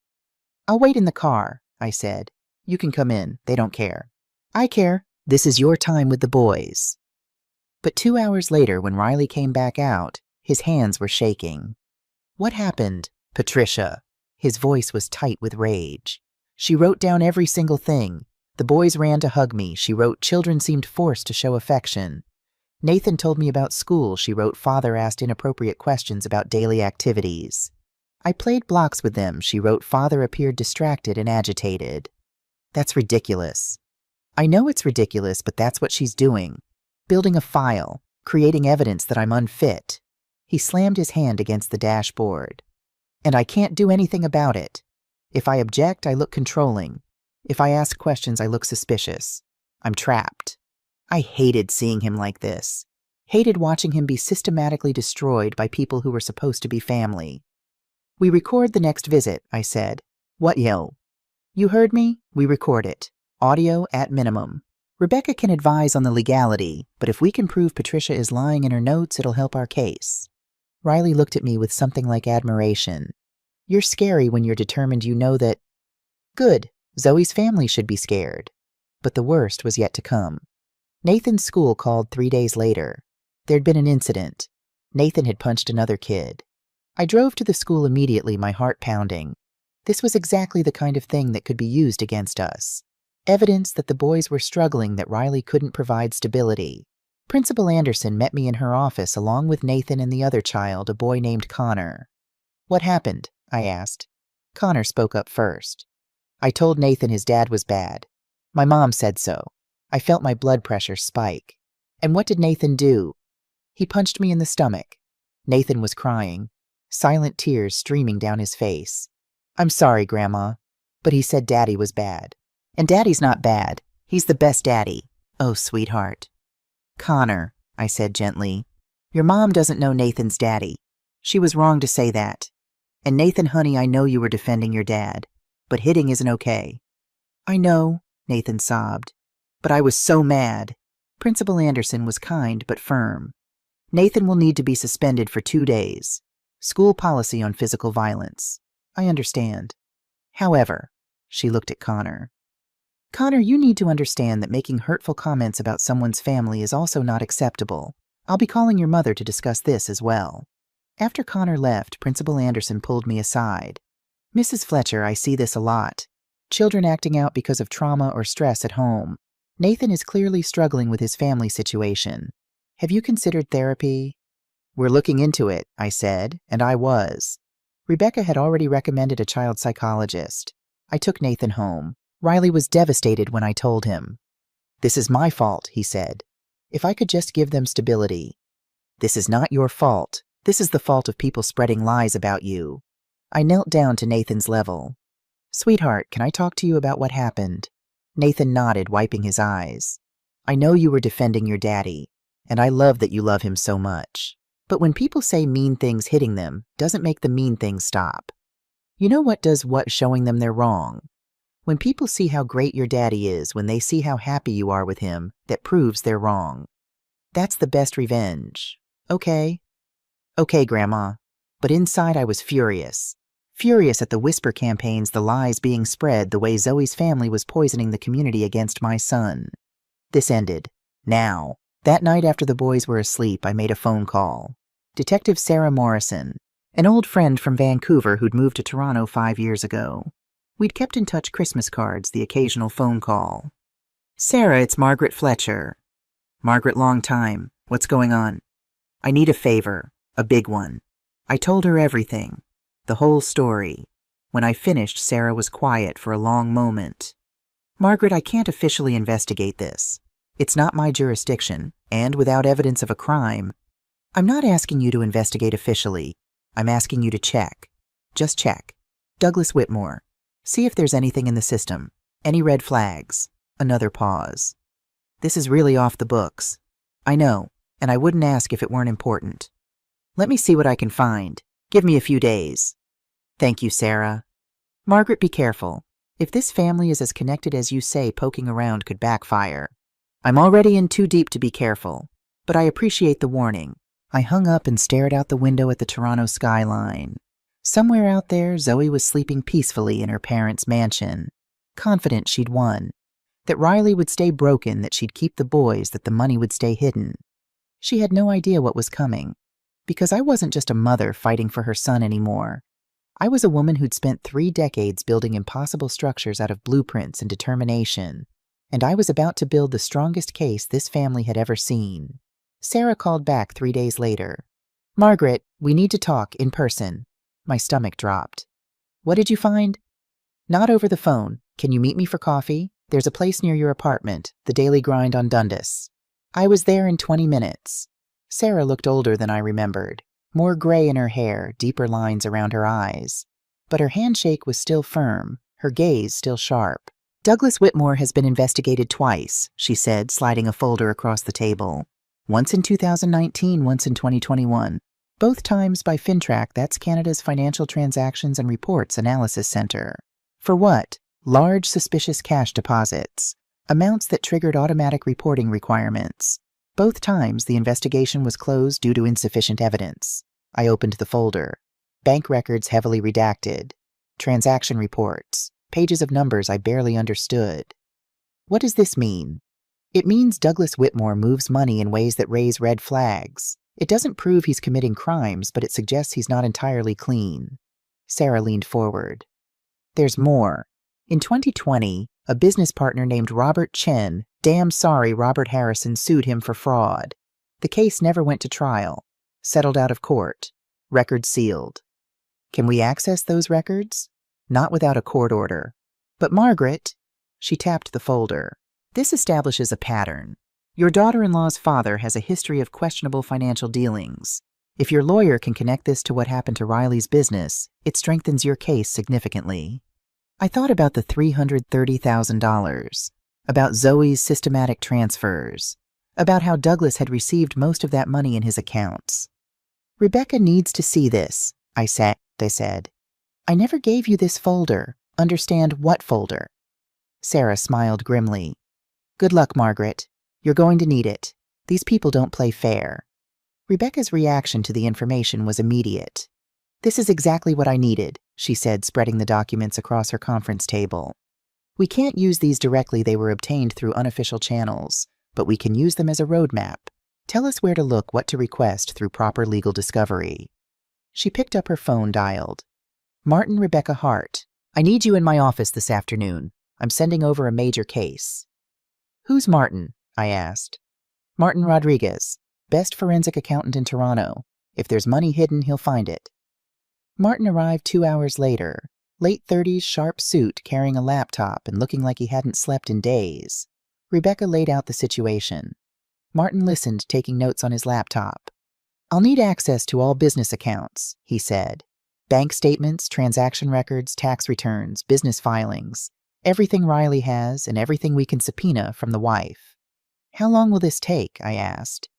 I'll wait in the car, I said. You can come in. They don't care. I care. This is your time with the boys. But 2 hours later, when Riley came back out, his hands were shaking. What happened, Patricia? His voice was tight with rage. She wrote down every single thing. The boys ran to hug me. She wrote, children seemed forced to show affection. Nathan told me about school. She wrote, father asked inappropriate questions about daily activities. I played blocks with them. She wrote, father appeared distracted and agitated. That's ridiculous. I know it's ridiculous, but that's what she's doing. Building a file, creating evidence that I'm unfit. He slammed his hand against the dashboard. And I can't do anything about it. If I object, I look controlling. If I ask questions, I look suspicious. I'm trapped. I hated seeing him like this. Hated watching him be systematically destroyed by people who were supposed to be family. We record the next visit, I said. What, yo? You heard me? We record it. Audio at minimum. Rebecca can advise on the legality, but if we can prove Patricia is lying in her notes, it'll help our case. Riley looked at me with something like admiration. You're scary when you're determined you know that... Good. Zoe's family should be scared. But the worst was yet to come. Nathan's school called 3 days later. There'd been an incident. Nathan had punched another kid. I drove to the school immediately, my heart pounding. This was exactly the kind of thing that could be used against us. Evidence that the boys were struggling, that Riley couldn't provide stability. Principal Anderson met me in her office along with Nathan and the other child, a boy named Connor. What happened? I asked. Connor spoke up first. I told Nathan his dad was bad. My mom said so. I felt my blood pressure spike. And what did Nathan do? He punched me in the stomach. Nathan was crying, silent tears streaming down his face. I'm sorry, Grandma, but he said Daddy was bad. And Daddy's not bad. He's the best daddy. Oh, sweetheart. Connor, I said gently, your mom doesn't know Nathan's daddy. She was wrong to say that. And Nathan, honey, I know you were defending your dad, but hitting isn't okay. I know, Nathan sobbed, but I was so mad. Principal Anderson was kind but firm. Nathan will need to be suspended for 2 days. School policy on physical violence. I understand. However, she looked at Connor. Connor, you need to understand that making hurtful comments about someone's family is also not acceptable. I'll be calling your mother to discuss this as well. After Connor left, Principal Anderson pulled me aside. Mrs. Fletcher, I see this a lot. Children acting out because of trauma or stress at home. Nathan is clearly struggling with his family situation. Have you considered therapy? We're looking into it, I said, and I was. Rebecca had already recommended a child psychologist. I took Nathan home. Riley was devastated when I told him. This is my fault, he said. If I could just give them stability. This is not your fault. This is the fault of people spreading lies about you. I knelt down to Nathan's level. Sweetheart, can I talk to you about what happened? Nathan nodded, wiping his eyes. I know you were defending your daddy, and I love that you love him so much. But when people say mean things hitting them doesn't make the mean things stop. You know what does what? Showing them they're wrong. When people see how great your daddy is, when they see how happy you are with him, that proves they're wrong. That's the best revenge. Okay? Okay, Grandma. But inside I was furious. Furious at the whisper campaigns, the lies being spread, the way Zoe's family was poisoning the community against my son. This ended. Now. That night after the boys were asleep, I made a phone call. Detective Sarah Morrison, an old friend from Vancouver who'd moved to Toronto 5 years ago. We'd kept in touch, Christmas cards, the occasional phone call. Sarah, it's Margaret Fletcher. Margaret, long time. What's going on? I need a favor. A big one. I told her everything. The whole story. When I finished, Sarah was quiet for a long moment. Margaret, I can't officially investigate this. It's not my jurisdiction, and without evidence of a crime, I'm not asking you to investigate officially. I'm asking you to check. Just check. Douglas Whitmore. See if there's anything in the system. Any red flags. Another pause. This is really off the books. I know, and I wouldn't ask if it weren't important. Let me see what I can find. Give me a few days. Thank you, Sarah. Margaret, be careful. If this family is as connected as you say, poking around could backfire. I'm already in too deep to be careful, but I appreciate the warning. I hung up and stared out the window at the Toronto skyline. Somewhere out there, Zoe was sleeping peacefully in her parents' mansion, confident she'd won, that Riley would stay broken, that she'd keep the boys, that the money would stay hidden. She had no idea what was coming, because I wasn't just a mother fighting for her son anymore. I was a woman who'd spent 3 decades building impossible structures out of blueprints and determination, and I was about to build the strongest case this family had ever seen. Sarah called back 3 days later. Margaret, we need to talk in person. My stomach dropped. What did you find? Not over the phone. Can you meet me for coffee? There's a place near your apartment, the Daily Grind on Dundas. I was there in 20 minutes. Sarah looked older than I remembered. More gray in her hair, deeper lines around her eyes. But her handshake was still firm, her gaze still sharp. Douglas Whitmore has been investigated twice, she said, sliding a folder across the table. Once in 2019, once in 2021. Both times by FinTrack, that's Canada's Financial Transactions and Reports Analysis Center. For what? Large suspicious cash deposits. Amounts that triggered automatic reporting requirements. Both times, the investigation was closed due to insufficient evidence. I opened the folder. Bank records heavily redacted. Transaction reports. Pages of numbers I barely understood. What does this mean? It means Douglas Whitmore moves money in ways that raise red flags. It doesn't prove he's committing crimes, but it suggests he's not entirely clean. Sarah leaned forward. There's more. In 2020, a business partner named Robert Chen, damn sorry Robert Harrison, sued him for fraud. The case never went to trial. Settled out of court. Records sealed. Can we access those records? Not without a court order. But Margaret, she tapped the folder. This establishes a pattern. Your daughter-in-law's father has a history of questionable financial dealings. If your lawyer can connect this to what happened to Riley's business, it strengthens your case significantly. I thought about the $330,000, about Zoe's systematic transfers, about how Douglas had received most of that money in his accounts. Rebecca needs to see this, I said. I never gave you this folder. Understand what folder? Sarah smiled grimly. Good luck, Margaret. You're going to need it. These people don't play fair. Rebecca's reaction to the information was immediate. This is exactly what I needed, she said, spreading the documents across her conference table. We can't use these directly. They were obtained through unofficial channels, but we can use them as a roadmap. Tell us where to look, what to request through proper legal discovery. She picked up her phone, dialed. Martin Rebecca Hart. I need you in my office this afternoon. I'm sending over a major case. Who's Martin? I asked. Martin Rodriguez, best forensic accountant in Toronto. If there's money hidden, he'll find it. Martin arrived 2 hours later, late 30s, sharp suit, carrying a laptop and looking like he hadn't slept in days. Rebecca laid out the situation. Martin listened, taking notes on his laptop. I'll need access to all business accounts, he said. Bank statements, transaction records, tax returns, business filings. Everything Riley has and everything we can subpoena from the wife. How long will this take? I asked.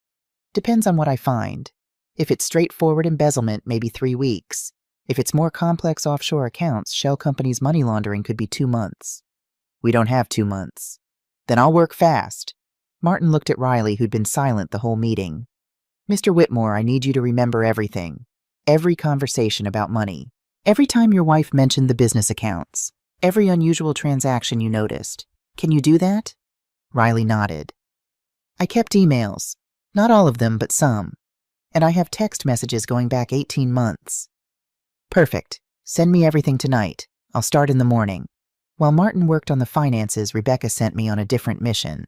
Depends on what I find. If it's straightforward embezzlement, maybe 3 weeks. If it's more complex offshore accounts, shell companies' money laundering could be 2 months. We don't have 2 months. Then I'll work fast. Martin looked at Riley, who'd been silent the whole meeting. Mr. Whitmore, I need you to remember everything. Every conversation about money. Every time your wife mentioned the business accounts. Every unusual transaction you noticed. Can you do that? Riley nodded. I kept emails. Not all of them, but some. And I have text messages going back 18 months. Perfect. Send me everything tonight. I'll start in the morning. While Martin worked on the finances, Rebecca sent me on a different mission.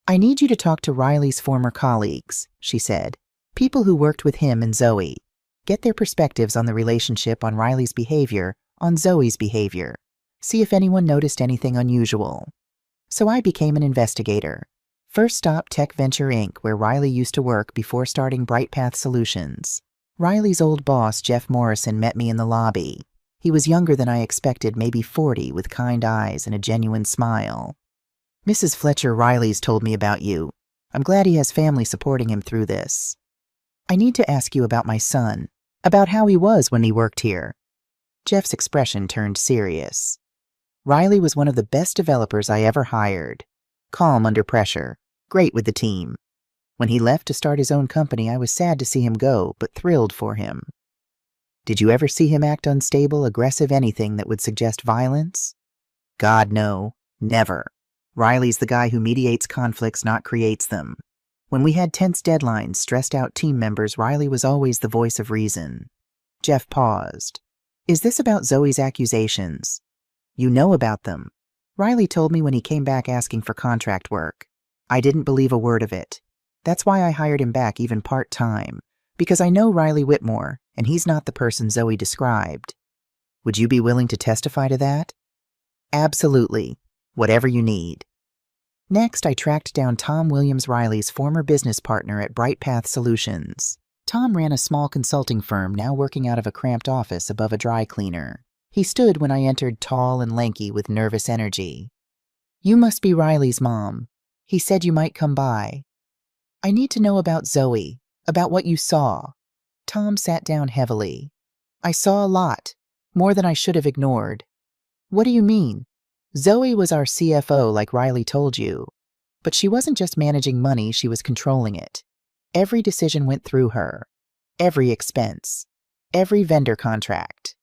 I need you to talk to Riley's former colleagues, she said. People who worked with him and Zoe. Get their perspectives on the relationship, on Riley's behavior, on Zoe's behavior. See if anyone noticed anything unusual. So I became an investigator. First stop, Tech Venture Inc., where Riley used to work before starting BrightPath Solutions. Riley's old boss, Jeff Morrison, met me in the lobby. He was younger than I expected, maybe 40, with kind eyes and a genuine smile. "Mrs. Fletcher, Riley's told me about you. I'm glad he has family supporting him through this. I need to ask you about my son, about how he was when he worked here." Jeff's expression turned serious. "Riley was one of the best developers I ever hired. Calm under pressure, great with the team. When he left to start his own company, I was sad to see him go, but thrilled for him." "Did you ever see him act unstable, aggressive, anything that would suggest violence?" "God, no. Never. Riley's the guy who mediates conflicts, not creates them. When we had tense deadlines, stressed out team members, Riley was always the voice of reason." Jeff paused. "Is this about Zoe's accusations?" "You know about them. Riley told me when he came back asking for contract work. I didn't believe a word of it. That's why I hired him back even part-time, because I know Riley Whitmore, and he's not the person Zoe described." "Would you be willing to testify to that?" "Absolutely. Whatever you need." Next, I tracked down Tom Williams, Riley's former business partner at BrightPath Solutions. Tom ran a small consulting firm, now working out of a cramped office above a dry cleaner. He stood when I entered, tall and lanky with nervous energy. "You must be Riley's mom. He said you might come by. I need to know about Zoe, about what you saw." Tom sat down heavily. "I saw a lot, more than I should have ignored." "What do you mean?" "Zoe was our CFO, like Riley told you. But she wasn't just managing money, she was controlling it. Every decision went through her. Every expense. Every vendor contract."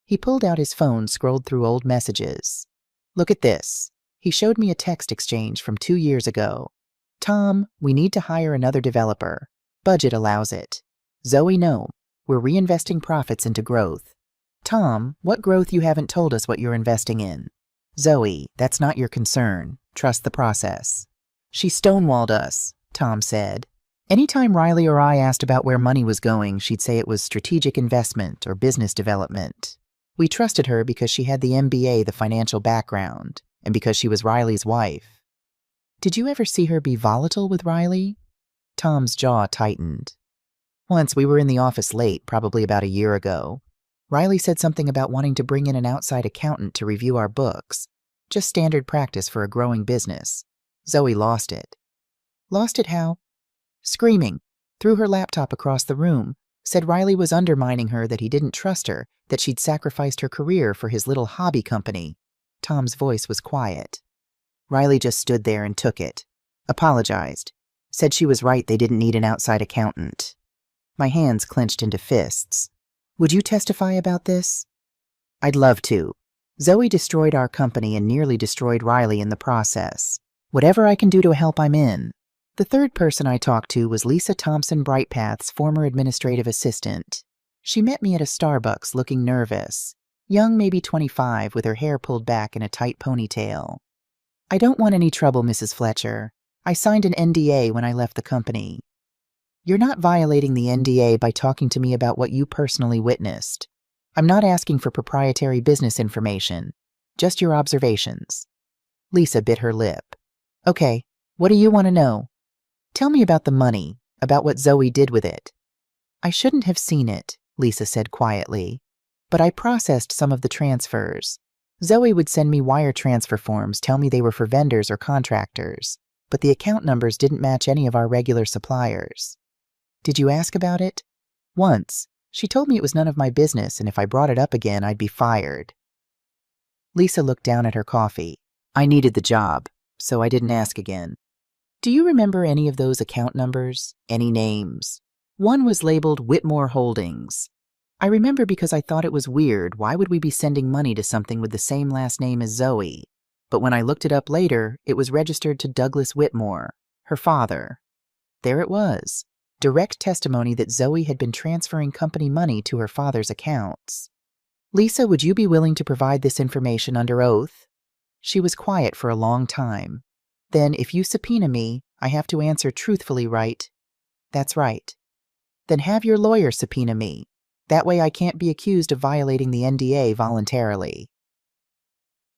He pulled out his phone, scrolled through old messages. "Look at this." He showed me a text exchange from 2 years ago. "Tom, we need to hire another developer. Budget allows it. Zoe, no. We're reinvesting profits into growth." "Tom, what growth? You haven't told us what you're investing in." "Zoe, that's not your concern. Trust the process." "She stonewalled us," Tom said. "Anytime Riley or I asked about where money was going, she'd say it was strategic investment or business development. We trusted her because she had the MBA, the financial background, and because she was Riley's wife." "Did you ever see her be volatile with Riley?" Tom's jaw tightened. "Once we were in the office late, probably about a year ago. Riley said something about wanting to bring in an outside accountant to review our books. Just standard practice for a growing business. Zoe lost it." "Lost it how?" "Screaming. Threw her laptop across the room. Said Riley was undermining her, that he didn't trust her, that she'd sacrificed her career for his little hobby company." Tom's voice was quiet. "Riley just stood there and took it. Apologized. Said she was right, they didn't need an outside accountant." My hands clenched into fists. "Would you testify about this?" "I'd love to. Zoe destroyed our company and nearly destroyed Riley in the process. Whatever I can do to help, I'm in." The third person I talked to was Lisa Thompson, BrightPath's former administrative assistant. She met me at a Starbucks looking nervous. Young, maybe 25, with her hair pulled back in a tight ponytail. "I don't want any trouble, Mrs. Fletcher. I signed an NDA when I left the company." "You're not violating the NDA by talking to me about what you personally witnessed. I'm not asking for proprietary business information, just your observations." Lisa bit her lip. "Okay, what do you want to know?" "Tell me about the money, about what Zoe did with it." "I shouldn't have seen it," Lisa said quietly. "But I processed some of the transfers. Zoe would send me wire transfer forms, tell me they were for vendors or contractors, but the account numbers didn't match any of our regular suppliers." "Did you ask about it?" "Once. She told me it was none of my business, and if I brought it up again, I'd be fired." Lisa looked down at her coffee. "I needed the job, so I didn't ask again." "Do you remember any of those account numbers? Any names?" "One was labeled Whitmore Holdings. I remember because I thought it was weird. Why would we be sending money to something with the same last name as Zoe? But when I looked it up later, it was registered to Douglas Whitmore, her father. There it was. Direct testimony that Zoe had been transferring company money to her father's accounts. "Lisa, would you be willing to provide this information under oath?" She was quiet for a long time. "Then, if you subpoena me, I have to answer truthfully, right?" "That's right." "Then have your lawyer subpoena me. That way I can't be accused of violating the NDA voluntarily."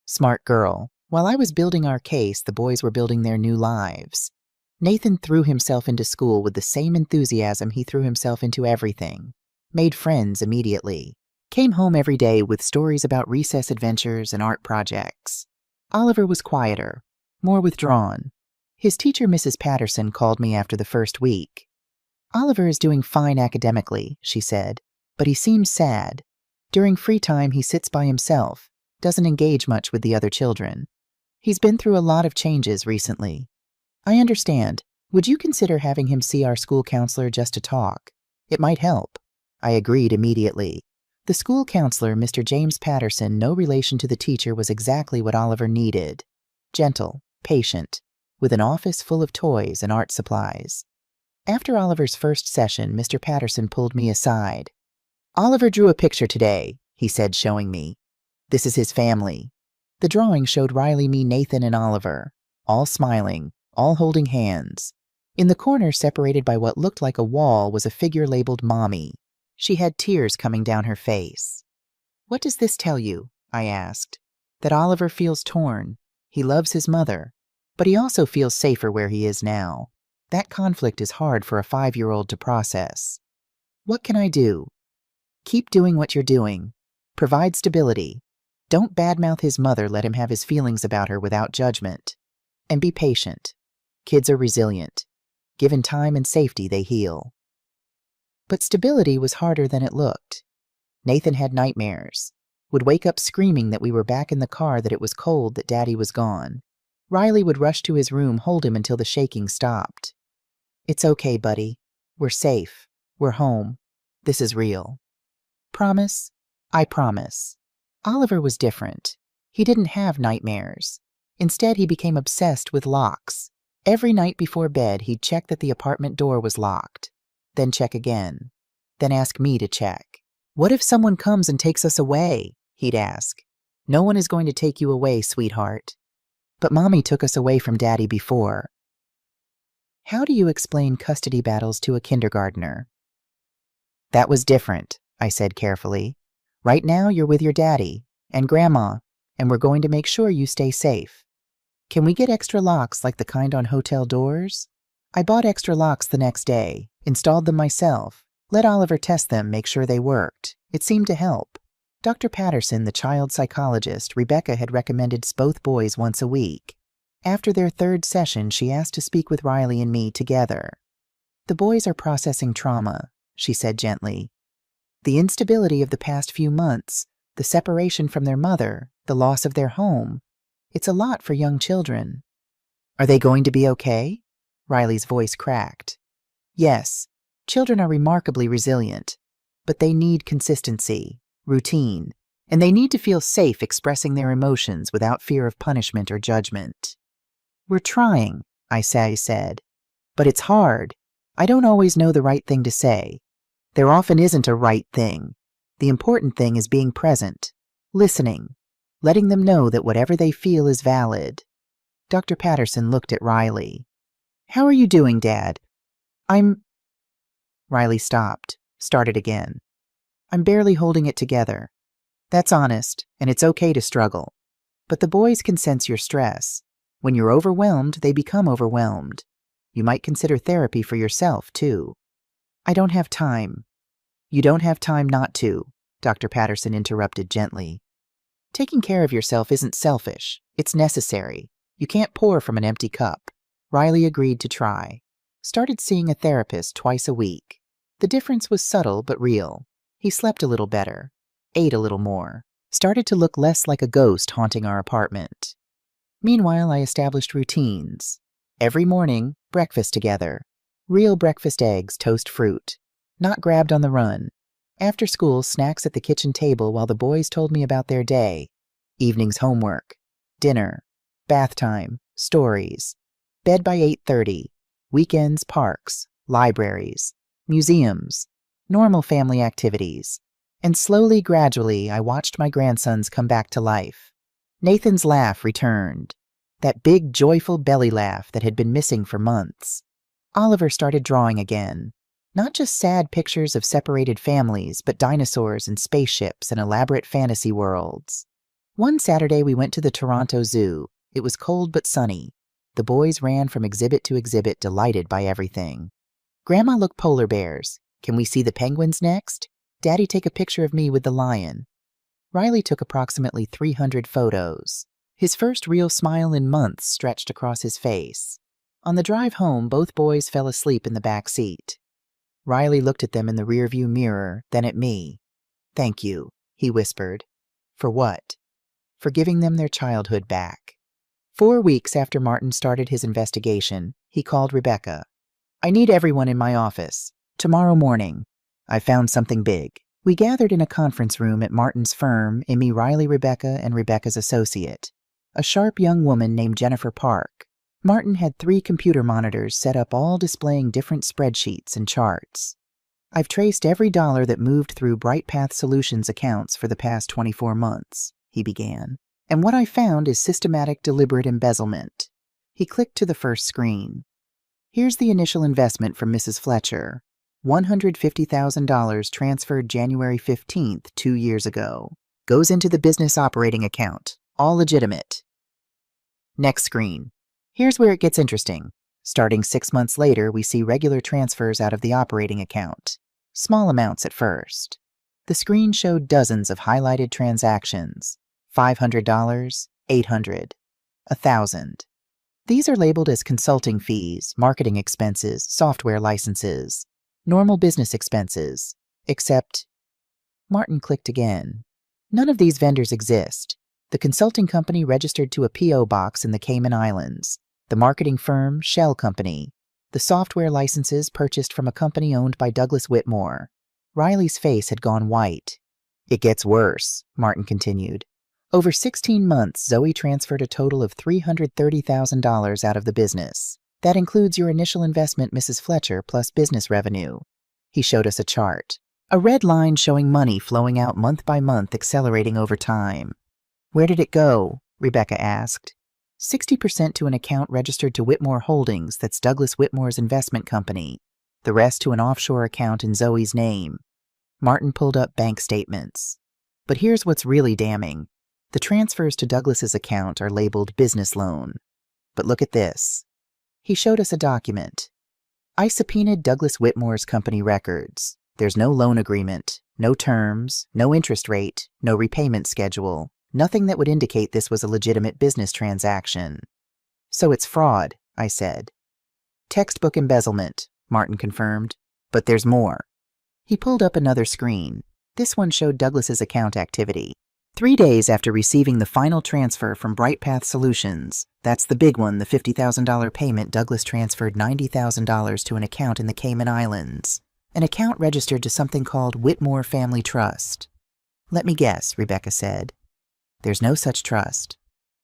Smart girl. While I was building our case, the boys were building their new lives. Nathan threw himself into school with the same enthusiasm he threw himself into everything, made friends immediately, came home every day with stories about recess adventures and art projects. Oliver was quieter, more withdrawn. His teacher, Mrs. Patterson, called me after the first week. "Oliver is doing fine academically," she said, "but he seems sad. During free time, he sits by himself, doesn't engage much with the other children. He's been through a lot of changes recently. I understand. Would you consider having him see our school counselor just to talk? It might help." I agreed immediately. The school counselor, Mr. James Patterson, no relation to the teacher, was exactly what Oliver needed. Gentle, patient, with an office full of toys and art supplies. After Oliver's first session, Mr. Patterson pulled me aside. "Oliver drew a picture today," he said, showing me. "This is his family." The drawing showed Riley, me, Nathan, and Oliver, all smiling, all holding hands. In the corner, separated by what looked like a wall, was a figure labeled Mommy. She had tears coming down her face. "What does this tell you?" I asked. "That Oliver feels torn. He loves his mother, but he also feels safer where he is now. That conflict is hard for a 5-year-old to process. What can I do? Keep doing what you're doing. Provide stability. Don't badmouth his mother, let him have his feelings about her without judgment. And be patient. Kids are resilient. Given time and safety, they heal." But stability was harder than it looked. Nathan had nightmares. Would wake up screaming that we were back in the car, that it was cold, that Daddy was gone. Riley would rush to his room, hold him until the shaking stopped. "It's okay, buddy. We're safe. We're home. This is real." Promise? I promise. Oliver was different. He didn't have nightmares. Instead, he became obsessed with locks. Every night before bed, he'd check that the apartment door was locked. Then check again. Then ask me to check. "What if someone comes and takes us away?" he'd ask. "No one is going to take you away, sweetheart." "But Mommy took us away from Daddy before." How do you explain custody battles to a kindergartner? "That was different," I said carefully. "Right now, you're with your daddy and Grandma, and we're going to make sure you stay safe. Can we get extra locks like the kind on hotel doors?" I bought extra locks the next day, installed them myself, let Oliver test them, make sure they worked. It seemed to help. Dr. Patterson, the child psychologist, Rebecca, had recommended both boys once a week. After their third session, she asked to speak with Riley and me together. "The boys are processing trauma," she said gently. "The instability of the past few months, the separation from their mother, the loss of their home. It's a lot for young children." "Are they going to be okay?" Riley's voice cracked. "Yes, children are remarkably resilient, but they need consistency, routine, and they need to feel safe expressing their emotions without fear of punishment or judgment." "We're trying," I said, "but it's hard. I don't always know the right thing to say. There often isn't a right thing. The important thing is being present, listening, letting them know that whatever they feel is valid." Dr. Patterson looked at Riley. "How are you doing, Dad?" Riley stopped, started again. "I'm barely holding it together. That's honest, and it's okay to struggle. But the boys can sense your stress. When you're overwhelmed, they become overwhelmed. You might consider therapy for yourself, too." "I don't have time." "You don't have time not to," Dr. Patterson interrupted gently. "Taking care of yourself isn't selfish. It's necessary. You can't pour from an empty cup." Riley agreed to try. Started seeing a therapist twice a week. The difference was subtle but real. He slept a little better, ate a little more, started to look less like a ghost haunting our apartment. Meanwhile, I established routines. Every morning, breakfast together. Real breakfast eggs, toast fruit. Not grabbed on the run. After school, snacks at the kitchen table while the boys told me about their day. Evenings, homework. Dinner. Bath time. Stories. Bed by 8:30. Weekends, parks. Libraries. Museums. Normal family activities. And slowly, gradually, I watched my grandsons come back to life. Nathan's laugh returned. That big, joyful belly laugh that had been missing for months. Oliver started drawing again. Not just sad pictures of separated families, but dinosaurs and spaceships and elaborate fantasy worlds. One Saturday, we went to the Toronto Zoo. It was cold but sunny. The boys ran from exhibit to exhibit, delighted by everything. "Grandma, look, polar bears. Can we see the penguins next? Daddy, take a picture of me with the lion." Riley took approximately 300 photos. His first real smile in months stretched across his face. On the drive home, both boys fell asleep in the back seat. Riley looked at them in the rearview mirror, then at me. "Thank you," he whispered. "For what?" "For giving them their childhood back." 4 weeks after Martin started his investigation, he called Rebecca. "I need everyone in my office. Tomorrow morning. I found something big." We gathered in a conference room at Martin's firm, Amy, Riley, Rebecca, and Rebecca's associate, a sharp young woman named Jennifer Park. Martin had 3 computer monitors set up, all displaying different spreadsheets and charts. "I've traced every dollar that moved through BrightPath Solutions accounts for the past 24 months, he began. "And what I found is systematic, deliberate embezzlement." He clicked to the first screen. "Here's the initial investment from Mrs. Fletcher. $150,000 transferred January 15th, 2 years ago. Goes into the business operating account. All legitimate." Next screen. Here's where it gets interesting. Starting 6 months later, we see regular transfers out of the operating account. Small amounts at first. The screen showed dozens of highlighted transactions. $500, $800, $1,000. These are labeled as consulting fees, marketing expenses, software licenses, normal business expenses, except... Martin clicked again. None of these vendors exist. The consulting company registered to a P.O. box in the Cayman Islands. The marketing firm, Shell Company. The software licenses purchased from a company owned by Douglas Whitmore. Riley's face had gone white. "It gets worse," Martin continued. "Over 16 months, Zoe transferred a total of $330,000 out of the business. That includes your initial investment, Mrs. Fletcher, plus business revenue." He showed us a chart. A red line showing money flowing out month by month, accelerating over time. "Where did it go?" Rebecca asked. 60% to an account registered to Whitmore Holdings, that's Douglas Whitmore's investment company. The rest to an offshore account in Zoe's name. Martin pulled up bank statements. But here's what's really damning. The transfers to Douglas's account are labeled business loan. But look at this. He showed us a document. "I subpoenaed Douglas Whitmore's company records. There's no loan agreement, no terms, no interest rate, no repayment schedule. Nothing that would indicate this was a legitimate business transaction." "So it's fraud," I said. "Textbook embezzlement," Martin confirmed. "But there's more." He pulled up another screen. This one showed Douglas's account activity. 3 days after receiving the final transfer from BrightPath Solutions, that's the big one, the $50,000 payment, Douglas transferred $90,000 to an account in the Cayman Islands. An account registered to something called Whitmore Family Trust. "Let me guess," Rebecca said. "There's no such trust."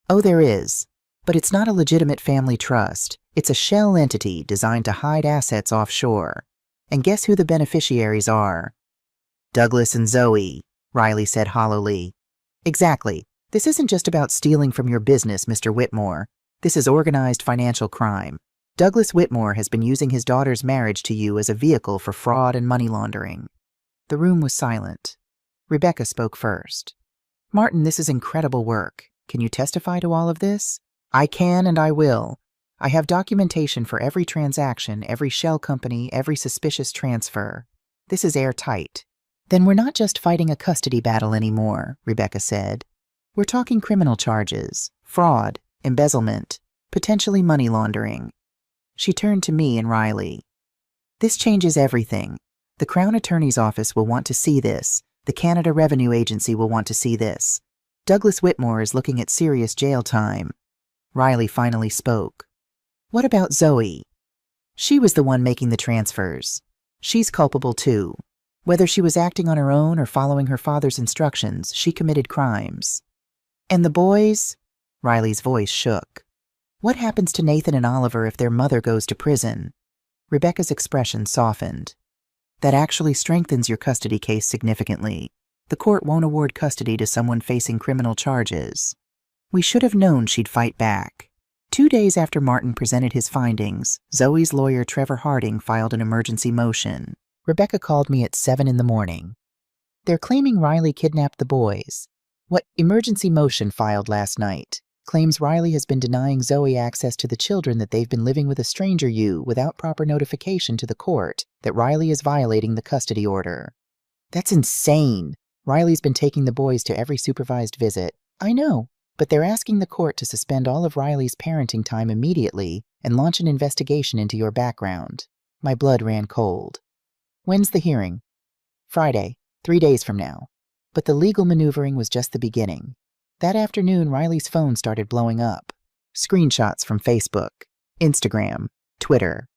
"Oh, there is. But it's not a legitimate family trust. It's a shell entity designed to hide assets offshore. And guess who the beneficiaries are?" "Douglas and Zoe," Riley said hollowly. "Exactly. This isn't just about stealing from your business, Mr. Whitmore. This is organized financial crime. Douglas Whitmore has been using his daughter's marriage to you as a vehicle for fraud and money laundering." The room was silent. Rebecca spoke first. "Martin, this is incredible work. Can you testify to all of this?" "I can and I will. I have documentation for every transaction, every shell company, every suspicious transfer. This is airtight." "Then we're not just fighting a custody battle anymore," Rebecca said. "We're talking criminal charges, fraud, embezzlement, potentially money laundering." She turned to me and Riley. "This changes everything. The Crown Attorney's Office will want to see this. The Canada Revenue Agency will want to see this. Douglas Whitmore is looking at serious jail time." Riley finally spoke. "What about Zoe?" "She was the one making the transfers. She's culpable too. Whether she was acting on her own or following her father's instructions, she committed crimes." "And the boys?" Riley's voice shook. "What happens to Nathan and Oliver if their mother goes to prison?" Rebecca's expression softened. "That actually strengthens your custody case significantly. The court won't award custody to someone facing criminal charges." We should have known she'd fight back. 2 days after Martin presented his findings, Zoe's lawyer Trevor Harding filed an emergency motion. Rebecca called me at 7 in the morning. "They're claiming Riley kidnapped the boys." "What emergency motion filed last night?" Claims Riley has been denying Zoe access to the children that they've been living with a stranger without proper notification to the court that Riley is violating the custody order. That's insane. Riley's been taking the boys to every supervised visit. I know, but they're asking the court to suspend all of Riley's parenting time immediately and launch an investigation into your background. My blood ran cold. When's the hearing? Friday, 3 days from now. But the legal maneuvering was just the beginning. That afternoon, Riley's phone started blowing up. Screenshots from Facebook, Instagram, Twitter.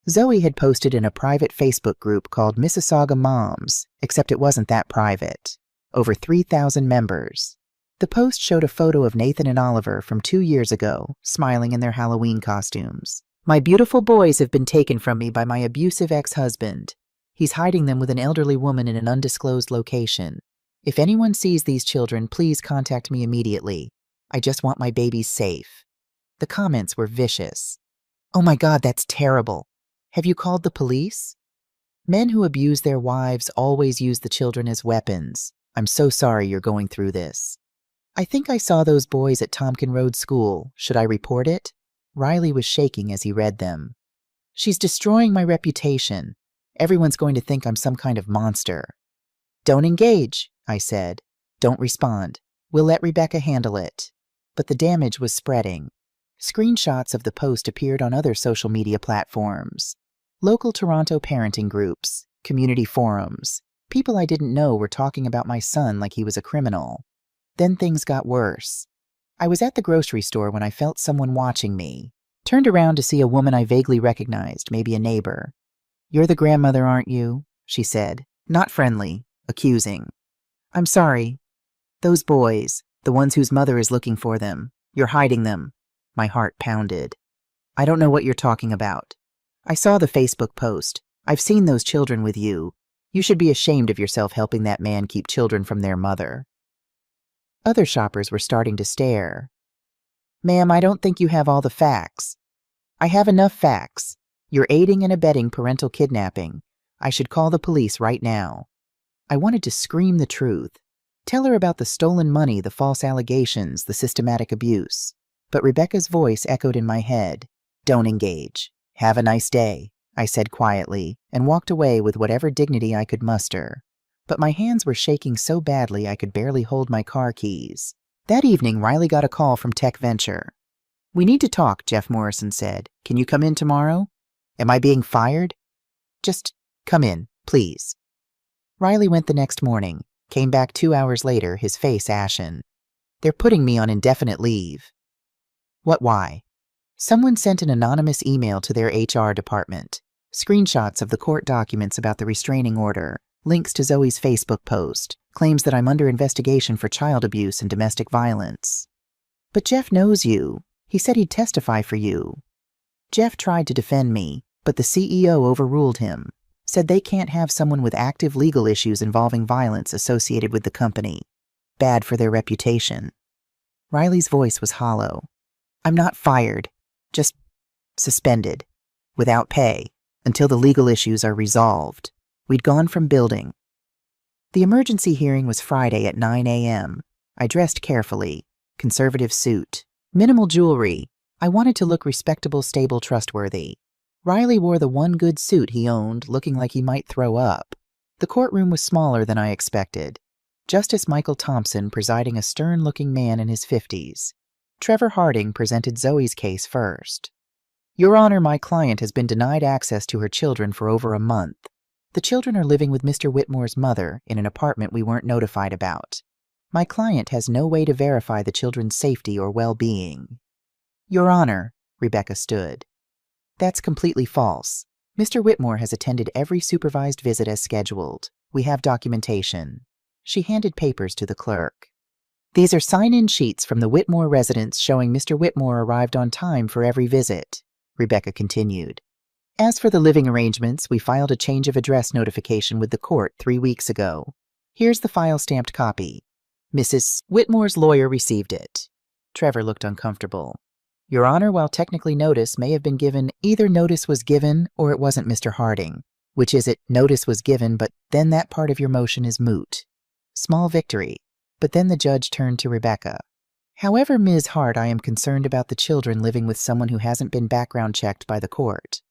Zoe had posted in a private Facebook group called Mississauga Moms, except it wasn't that private. Over 3,000 members. The post showed a photo of Nathan and Oliver from 2 years ago, smiling in their Halloween costumes. My beautiful boys have been taken from me by my abusive ex-husband. He's hiding them with an elderly woman in an undisclosed location. If anyone sees these children, please contact me immediately. I just want my babies safe. The comments were vicious. Oh my God, that's terrible. Have you called the police? Men who abuse their wives always use the children as weapons. I'm so sorry you're going through this. I think I saw those boys at Tompkin Road School. Should I report it? Riley was shaking as he read them. She's destroying my reputation. Everyone's going to think I'm some kind of monster. Don't engage, I said. Don't respond. We'll let Rebecca handle it. But the damage was spreading. Screenshots of the post appeared on other social media platforms. Local Toronto parenting groups, community forums. People I didn't know were talking about my son like he was a criminal. Then things got worse. I was at the grocery store when I felt someone watching me. Turned around to see a woman I vaguely recognized, maybe a neighbor. You're the grandmother, aren't you? She said. Not friendly, accusing. I'm sorry. Those boys, the ones whose mother is looking for them, you're hiding them. My heart pounded. I don't know what you're talking about. I saw the Facebook post. I've seen those children with you. You should be ashamed of yourself helping that man keep children from their mother. Other shoppers were starting to stare. Ma'am, I don't think you have all the facts. I have enough facts. You're aiding and abetting parental kidnapping. I should call the police right now. I wanted to scream the truth. Tell her about the stolen money, the false allegations, the systematic abuse. But Rebecca's voice echoed in my head. Don't engage. Have a nice day, I said quietly, and walked away with whatever dignity I could muster. But my hands were shaking so badly I could barely hold my car keys. That evening, Riley got a call from Tech Venture. We need to talk, Jeff Morrison said. Can you come in tomorrow? Am I being fired? Just come in, please. Riley went the next morning, came back 2 hours later, his face ashen. They're putting me on indefinite leave. What, why? Someone sent an anonymous email to their HR department. Screenshots of the court documents about the restraining order, links to Zoe's Facebook post, claims that I'm under investigation for child abuse and domestic violence. But Jeff knows you. He said he'd testify for you. Jeff tried to defend me, but the CEO overruled him, said they can't have someone with active legal issues involving violence associated with the company. Bad for their reputation. Riley's voice was hollow. I'm not fired, just suspended, without pay, until the legal issues are resolved. We'd gone from building. The emergency hearing was Friday at 9 a.m. I dressed carefully, conservative suit, minimal jewelry. I wanted to look respectable, stable, trustworthy. Riley wore the one good suit he owned, looking like he might throw up. The courtroom was smaller than I expected. Justice Michael Thompson presiding, a stern-looking man in his 50s. Trevor Harding presented Zoe's case first. Your Honor, my client has been denied access to her children for over a month. The children are living with Mr. Whitmore's mother in an apartment we weren't notified about. My client has no way to verify the children's safety or well-being. Your Honor, Rebecca stood. That's completely false. Mr. Whitmore has attended every supervised visit as scheduled. We have documentation. She handed papers to the clerk. These are sign-in sheets from the Whitmore residence showing Mr. Whitmore arrived on time for every visit, Rebecca continued. As for the living arrangements, we filed a change of address notification with the court 3 weeks ago. Here's the file-stamped copy. Mrs. Whitmore's lawyer received it. Trevor looked uncomfortable. Your Honor, while technically notice may have been given, either notice was given or it wasn't Mr. Harding. Which is it, notice was given, but then that part of your motion is moot. Small victory. But then the judge turned to Rebecca. However, Ms. Hart, I am concerned about the children living with someone who hasn't been background checked by the court.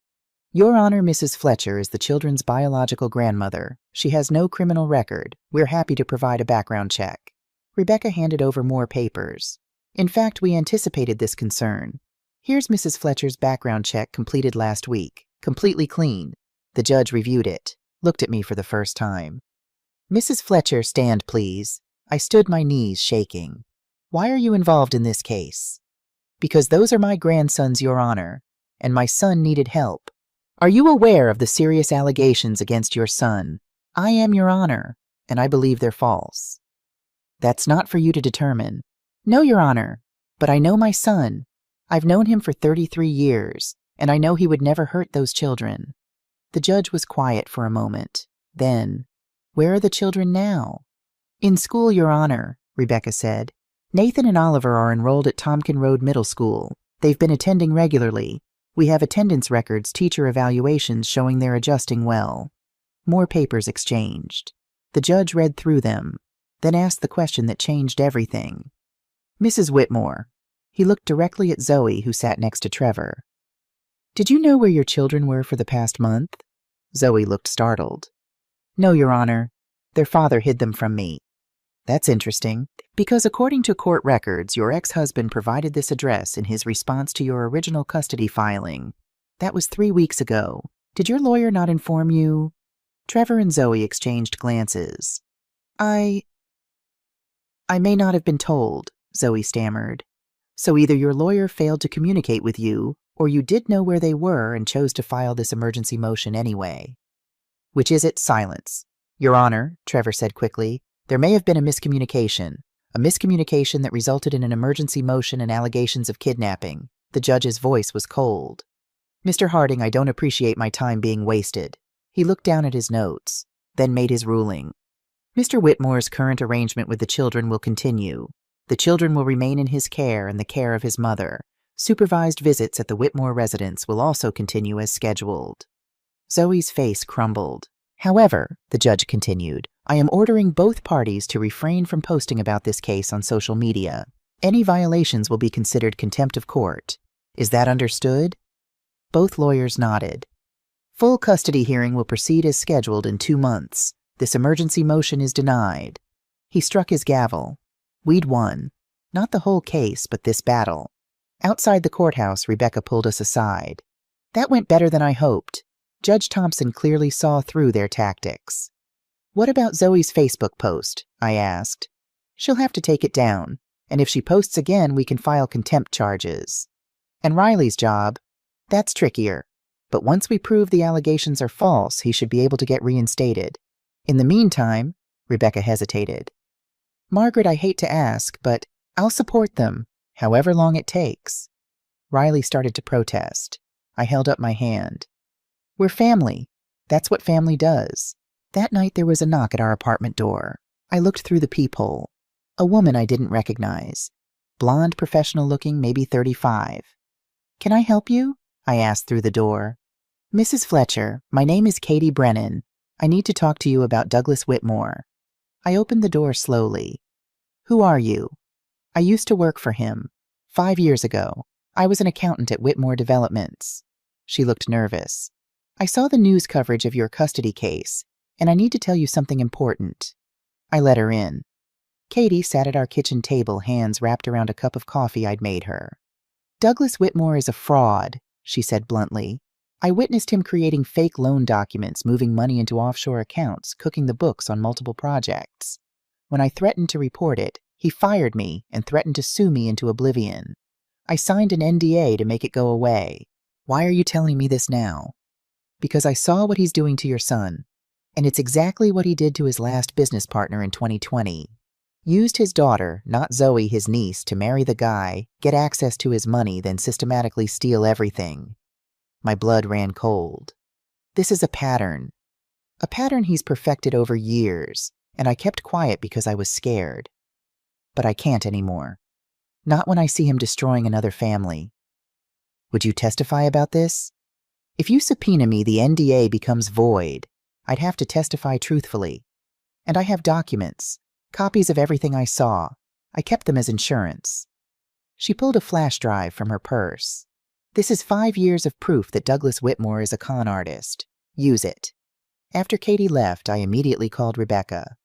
Your Honor, Mrs. Fletcher is the children's biological grandmother. She has no criminal record. We're happy to provide a background check. Rebecca handed over more papers. In fact, we anticipated this concern. Here's Mrs. Fletcher's background check completed last week. Completely clean. The judge reviewed it, looked at me for the first time. Mrs. Fletcher, stand, please. I stood, my knees shaking. Why are you involved in this case? Because those are my grandsons, Your Honor, and my son needed help. Are you aware of the serious allegations against your son? I am, Your Honor, and I believe they're false. That's not for you to determine. No, Your Honor, but I know my son. I've known him for 33 years, and I know he would never hurt those children. The judge was quiet for a moment. Then, where are the children now? In school, Your Honor, Rebecca said. Nathan and Oliver are enrolled at Tompkin Road Middle School. They've been attending regularly. We have attendance records, teacher evaluations showing they're adjusting well. More papers exchanged. The judge read through them, then asked the question that changed everything. Mrs. Whitmore. He looked directly at Zoe, who sat next to Trevor. Did you know where your children were for the past month? Zoe looked startled. No, Your Honor. Their father hid them from me. That's interesting, because according to court records, your ex-husband provided this address in his response to your original custody filing. That was 3 weeks ago. Did your lawyer not inform you? Trevor and Zoe exchanged glances. I may not have been told, Zoe stammered. So either your lawyer failed to communicate with you, or you did know where they were and chose to file this emergency motion anyway. Which is it? Silence. Your Honor, Trevor said quickly, there may have been a miscommunication that resulted in an emergency motion and allegations of kidnapping. The judge's voice was cold. Mr. Harding, I don't appreciate my time being wasted. He looked down at his notes, then made his ruling. Mr. Whitmore's current arrangement with the children will continue. The children will remain in his care and the care of his mother. Supervised visits at the Whitmore residence will also continue as scheduled. Zoe's face crumbled. However, the judge continued, I am ordering both parties to refrain from posting about this case on social media. Any violations will be considered contempt of court. Is that understood? Both lawyers nodded. Full custody hearing will proceed as scheduled in 2 months. This emergency motion is denied. He struck his gavel. We'd won. Not the whole case, but this battle. Outside the courthouse, Rebecca pulled us aside. That went better than I hoped. Judge Thompson clearly saw through their tactics. What about Zoe's Facebook post? I asked. She'll have to take it down, and if she posts again, we can file contempt charges. And Riley's job? That's trickier. But once we prove the allegations are false, he should be able to get reinstated. In the meantime, Rebecca hesitated. Margaret, I hate to ask, but I'll support them, however long it takes. Riley started to protest. I held up my hand. We're family. That's what family does. That night there was a knock at our apartment door. I looked through the peephole. A woman I didn't recognize. Blonde, professional-looking, maybe 35. Can I help you? I asked through the door. Mrs. Fletcher, my name is Katie Brennan. I need to talk to you about Douglas Whitmore. I opened the door slowly. Who are you? I used to work for him. 5 years ago. I was an accountant at Whitmore Developments. She looked nervous. I saw the news coverage of your custody case, and I need to tell you something important. I let her in. Katie sat at our kitchen table, hands wrapped around a cup of coffee I'd made her. Douglas Whitmore is a fraud, she said bluntly. I witnessed him creating fake loan documents, moving money into offshore accounts, cooking the books on multiple projects. When I threatened to report it, he fired me and threatened to sue me into oblivion. I signed an NDA to make it go away. Why are you telling me this now? Because I saw what he's doing to your son, and it's exactly what he did to his last business partner in 2020. Used his daughter, not Zoe, his niece, to marry the guy, get access to his money, then systematically steal everything. My blood ran cold. This is a pattern he's perfected over years, and I kept quiet because I was scared. But I can't anymore. Not when I see him destroying another family. Would you testify about this? If you subpoena me, the NDA becomes void. I'd have to testify truthfully. And I have documents, copies of everything I saw. I kept them as insurance. She pulled a flash drive from her purse. "This is 5 years of proof that Douglas Whitmore is a con artist. Use it." After Katie left, I immediately called Rebecca.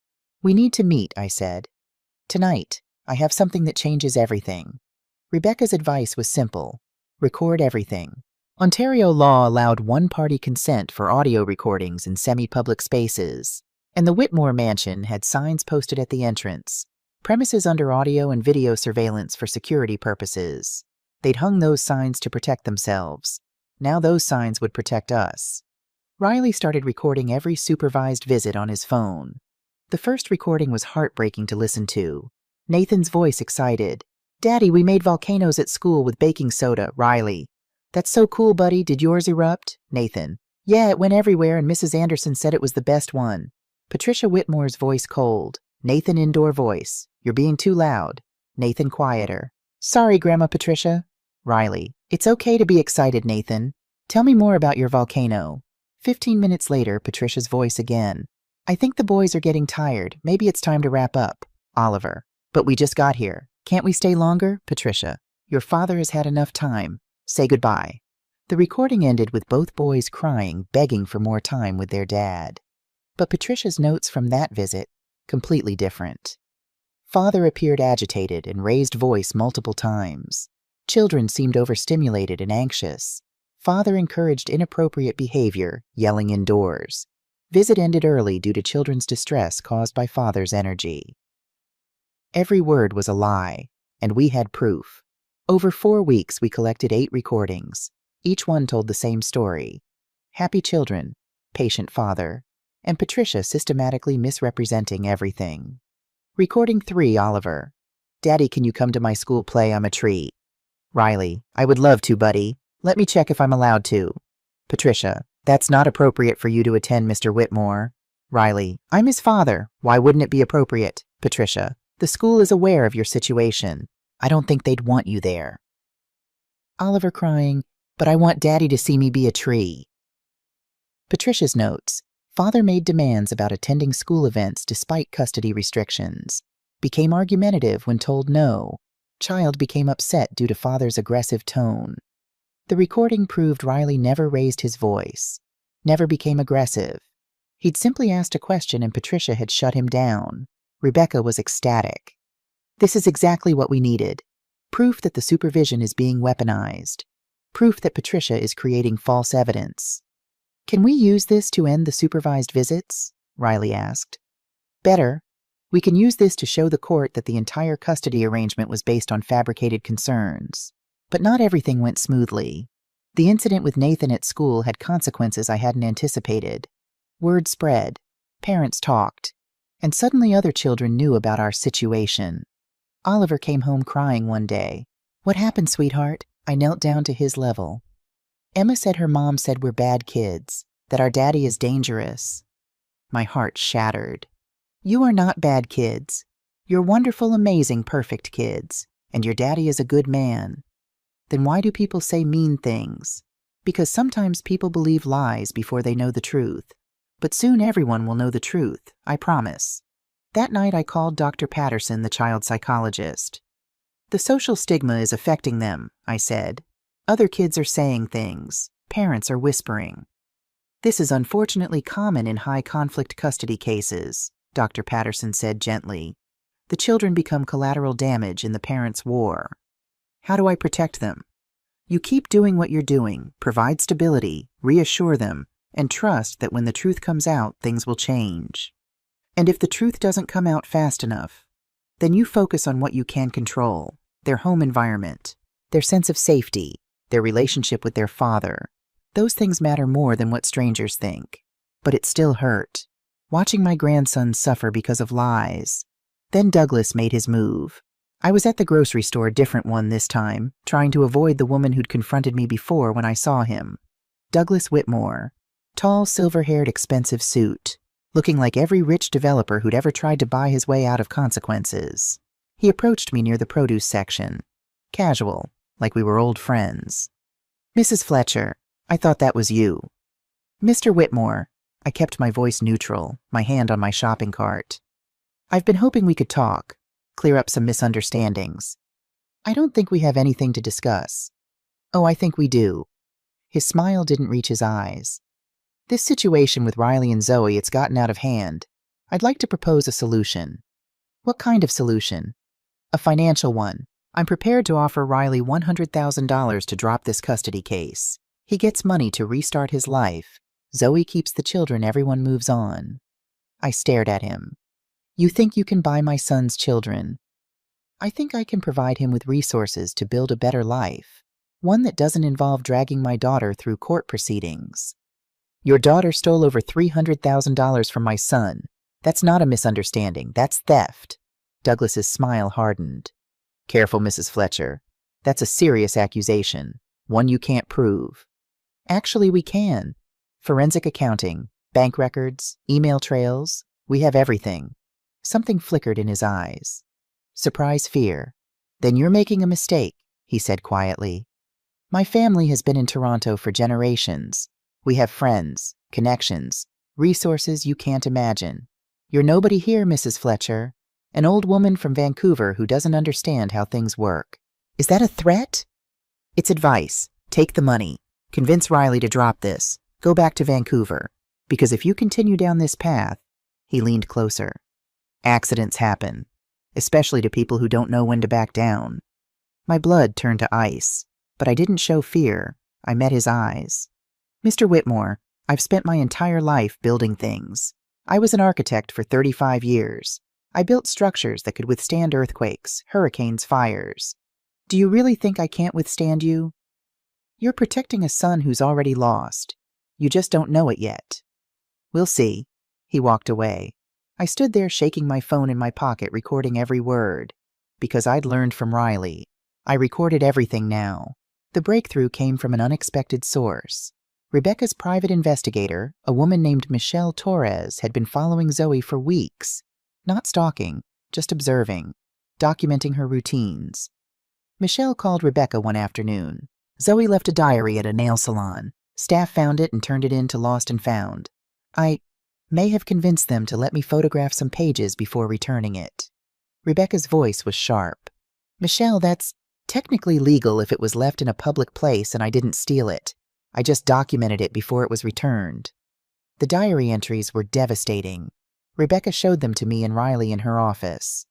"We need to meet," I said. "Tonight. I have something that changes everything." Rebecca's advice was simple. Record everything. Ontario law allowed one-party consent for audio recordings in semi-public spaces, and the Whitmore mansion had signs posted at the entrance. Premises under audio and video surveillance for security purposes. They'd hung those signs to protect themselves. Now those signs would protect us. Riley started recording every supervised visit on his phone. The first recording was heartbreaking to listen to. Nathan's voice excited. "Daddy, we made volcanoes at school with baking soda." Riley: "That's so cool, buddy. Did yours erupt?" Nathan: "Yeah, it went everywhere and Mrs. Anderson said it was the best one." Patricia Whitmore's voice cold. Nathan indoor voice: "You're being too loud." Nathan quieter: "Sorry, Grandma Patricia." Riley: "It's okay to be excited, Nathan. Tell me more about your volcano." 15 minutes later, Patricia's voice again: "I think the boys are getting tired. Maybe it's time to wrap up." Oliver: "But we just got here. Can't we stay longer?" Patricia: "Your father has had enough time. Say goodbye." The recording ended with both boys crying, begging for more time with their dad. But Patricia's notes from that visit, completely different. Father appeared agitated and raised voice multiple times. Children seemed overstimulated and anxious. Father encouraged inappropriate behavior, yelling indoors. Visit ended early due to children's distress caused by father's energy. Every word was a lie, and we had proof. Over 4 weeks, we collected 8 recordings. Each one told the same story. Happy children, patient father, and Patricia systematically misrepresenting everything. Recording 3, Oliver: "Daddy, can you come to my school play? I'm a tree." Riley: "I would love to, buddy. Let me check if I'm allowed to." Patricia: "That's not appropriate for you to attend, Mr. Whitmore." Riley: "I'm his father. Why wouldn't it be appropriate?" Patricia: "The school is aware of your situation. I don't think they'd want you there." Oliver crying: "But I want Daddy to see me be a tree." Patricia's notes: Father made demands about attending school events despite custody restrictions. Became argumentative when told no. Child became upset due to father's aggressive tone. The recording proved Riley never raised his voice, never became aggressive. He'd simply asked a question and Patricia had shut him down. Rebecca was ecstatic. This is exactly what we needed. Proof that the supervision is being weaponized. Proof that Patricia is creating false evidence. "Can we use this to end the supervised visits?" Riley asked. "Better. We can use this to show the court that the entire custody arrangement was based on fabricated concerns." But not everything went smoothly. The incident with Nathan at school had consequences I hadn't anticipated. Word spread. Parents talked. And suddenly other children knew about our situation. Oliver came home crying one day. "What happened, sweetheart?" I knelt down to his level. "Emma said her mom said we're bad kids, that our daddy is dangerous." My heart shattered. "You are not bad kids. You're wonderful, amazing, perfect kids, and your daddy is a good man." Then why do people say mean things? Because sometimes people believe lies before they know the truth. But soon everyone will know the truth, I promise. That night I called Dr. Patterson, the child psychologist. "The social stigma is affecting them," I said. "Other kids are saying things. Parents are whispering." "This is unfortunately common in high-conflict custody cases," Dr. Patterson said gently. "The children become collateral damage in the parents' war." "How do I protect them?" "You keep doing what you're doing, provide stability, reassure them, and trust that when the truth comes out, things will change. And if the truth doesn't come out fast enough, then you focus on what you can control, their home environment, their sense of safety, their relationship with their father. Those things matter more than what strangers think. But it still hurt. Watching my grandson suffer because of lies. Then Douglas made his move. I was at the grocery store, different one this time, trying to avoid the woman who'd confronted me before when I saw him. Douglas Whitmore. Tall, silver-haired, expensive suit. Looking like every rich developer who'd ever tried to buy his way out of consequences. He approached me near the produce section. Casual, like we were old friends. "Mrs. Fletcher, I thought that was you." "Mr. Whitmore." I kept my voice neutral, my hand on my shopping cart. "I've been hoping we could talk. Clear up some misunderstandings." I don't think we have anything to discuss. Oh, I think we do. His smile didn't reach his eyes. This situation with Riley and Zoe, it's gotten out of hand. I'd like to propose a solution. What kind of solution? A financial one. I'm prepared to offer Riley $100,000 to drop this custody case. He gets money to restart his life. Zoe keeps the children, everyone moves on. I stared at him. You think you can buy my son's children? I think I can provide him with resources to build a better life. One that doesn't involve dragging my daughter through court proceedings. Your daughter stole over $300,000 from my son. That's not a misunderstanding. That's theft. Douglas's smile hardened. Careful, Mrs. Fletcher. That's a serious accusation. One you can't prove. Actually, we can. Forensic accounting, bank records, email trails. We have everything. Something flickered in his eyes. Surprise fear. Then you're making a mistake, he said quietly. My family has been in Toronto for generations. We have friends, connections, resources you can't imagine. You're nobody here, Mrs. Fletcher. An old woman from Vancouver who doesn't understand how things work. Is that a threat? It's advice. Take the money. Convince Riley to drop this. Go back to Vancouver. Because if you continue down this path, he leaned closer. Accidents happen, especially to people who don't know when to back down. My blood turned to ice, but I didn't show fear. I met his eyes. Mr. Whitmore, I've spent my entire life building things. I was an architect for 35 years. I built structures that could withstand earthquakes, hurricanes, fires. Do you really think I can't withstand you? You're protecting a son who's already lost. You just don't know it yet. We'll see. He walked away. I stood there shaking my phone in my pocket, recording every word. Because I'd learned from Riley. I recorded everything now. The breakthrough came from an unexpected source. Rebecca's private investigator, a woman named Michelle Torres, had been following Zoe for weeks. Not stalking, just observing, documenting her routines. Michelle called Rebecca one afternoon. Zoe left a diary at a nail salon. Staff found it and turned it in to Lost and Found. I may have convinced them to let me photograph some pages before returning it. Rebecca's voice was sharp. Michelle, that's technically legal if it was left in a public place and I didn't steal it. I just documented it before it was returned. The diary entries were devastating. Rebecca showed them to me and Riley in her office.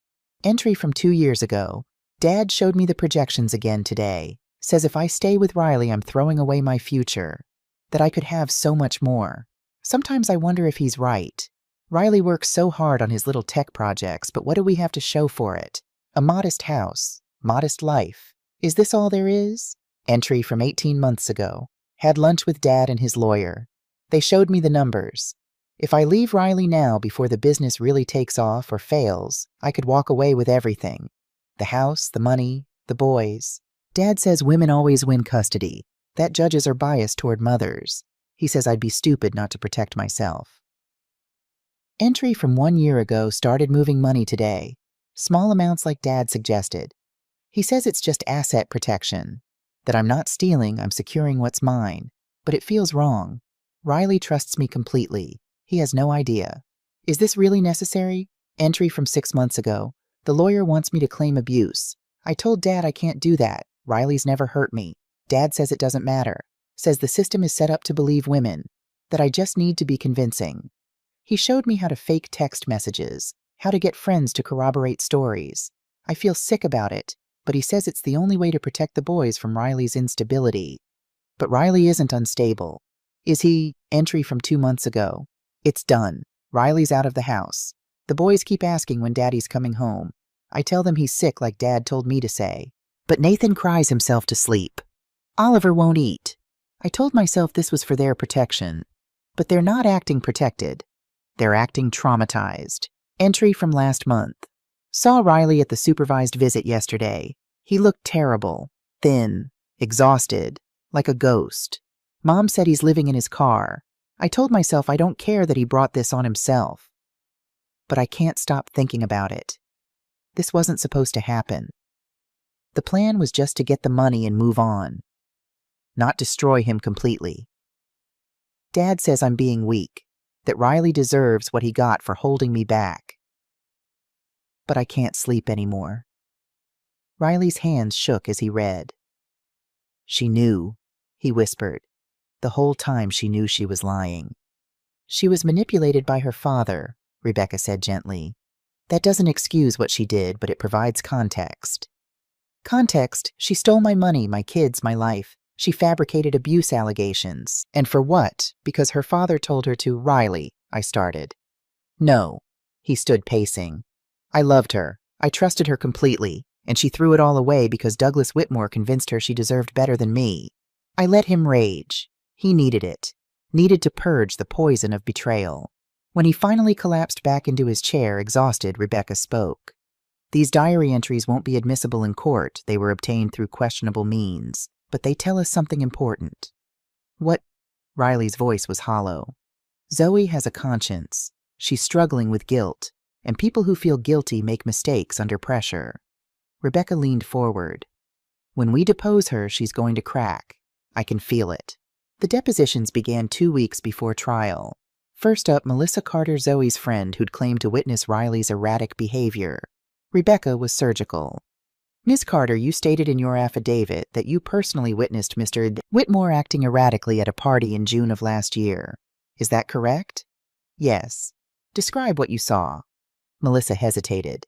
Entry from 2 years ago. Dad showed me the projections again today. Says if I stay with Riley, I'm throwing away my future. That I could have so much more. Sometimes I wonder if he's right. Riley works so hard on his little tech projects, but what do we have to show for it? A modest house. Modest life. Is this all there is? Entry from 18 months ago. Had lunch with Dad and his lawyer. They showed me the numbers. If I leave Riley now before the business really takes off or fails, I could walk away with everything. The house, the money, the boys. Dad says women always win custody. That judges are biased toward mothers. He says I'd be stupid not to protect myself. Entry from 1 year ago started moving money today. Small amounts like Dad suggested. He says it's just asset protection. That I'm not stealing, I'm securing what's mine. But it feels wrong. Riley trusts me completely. He has no idea. Is this really necessary? Entry from 6 months ago. The lawyer wants me to claim abuse. I told Dad I can't do that. Riley's never hurt me. Dad says it doesn't matter. Says the system is set up to believe women. That I just need to be convincing. He showed me how to fake text messages. How to get friends to corroborate stories. I feel sick about it. But he says it's the only way to protect the boys from Riley's instability. But Riley isn't unstable. Is he? Entry from 2 months ago. It's done. Riley's out of the house. The boys keep asking when Daddy's coming home. I tell them he's sick like Dad told me to say. But Nathan cries himself to sleep. Oliver won't eat. I told myself this was for their protection. But they're not acting protected. They're acting traumatized. Entry from last month. Saw Riley at the supervised visit yesterday. He looked terrible, thin, exhausted, like a ghost. Mom said he's living in his car. I told myself I don't care that he brought this on himself. But I can't stop thinking about it. This wasn't supposed to happen. The plan was just to get the money and move on. Not destroy him completely. Dad says I'm being weak, that Riley deserves what he got for holding me back. But I can't sleep anymore. Riley's hands shook as he read. She knew, he whispered. The whole time she knew she was lying. She was manipulated by her father, Rebecca said gently. That doesn't excuse what she did, but it provides context. Context, she stole my money, my kids, my life. She fabricated abuse allegations. And for what? Because her father told her to. Riley, I started. No. He stood pacing. I loved her. I trusted her completely, and she threw it all away because Douglas Whitmore convinced her she deserved better than me. I let him rage. He needed it. Needed to purge the poison of betrayal. When he finally collapsed back into his chair, exhausted, Rebecca spoke. These diary entries won't be admissible in court. They were obtained through questionable means. But they tell us something important. What? Riley's voice was hollow. Zoe has a conscience. She's struggling with guilt, and people who feel guilty make mistakes under pressure. Rebecca leaned forward. When we depose her, she's going to crack. I can feel it. The depositions began 2 weeks before trial. First up, Melissa Carter, Zoe's friend who'd claimed to witness Riley's erratic behavior. Rebecca was surgical. Ms. Carter, you stated in your affidavit that you personally witnessed Mr. Whitmore acting erratically at a party in June of last year. Is that correct? Yes. Describe what you saw. Melissa hesitated.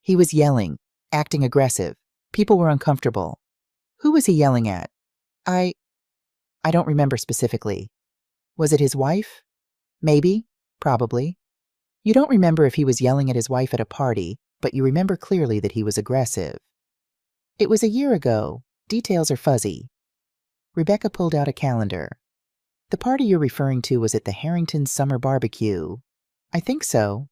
He was yelling, acting aggressive. People were uncomfortable. Who was he yelling at? I don't remember specifically. Was it his wife? Maybe. Probably. You don't remember if he was yelling at his wife at a party, but you remember clearly that he was aggressive. It was a year ago. Details are fuzzy. Rebecca pulled out a calendar. The party you're referring to was at the Harrington Summer Barbecue. I think so.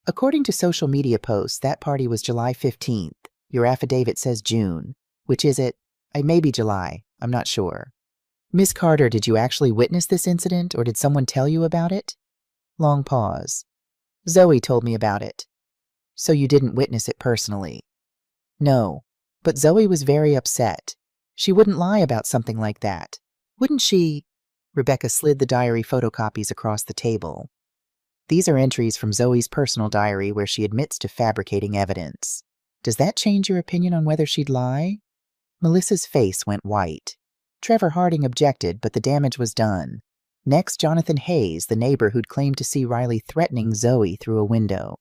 According to social media posts, that party was July 15th. Your affidavit says June. Which is it? It may be July. I'm not sure. Miss Carter, did you actually witness this incident, or did someone tell you about it? Long pause. Zoe told me about it. So you didn't witness it personally? No. But Zoe was very upset. She wouldn't lie about something like that. Wouldn't she? Rebecca slid the diary photocopies across the table. These are entries from Zoe's personal diary where she admits to fabricating evidence. Does that change your opinion on whether she'd lie? Melissa's face went white. Trevor Harding objected, but the damage was done. Next, Jonathan Hayes, the neighbor who'd claimed to see Riley threatening Zoe through a window.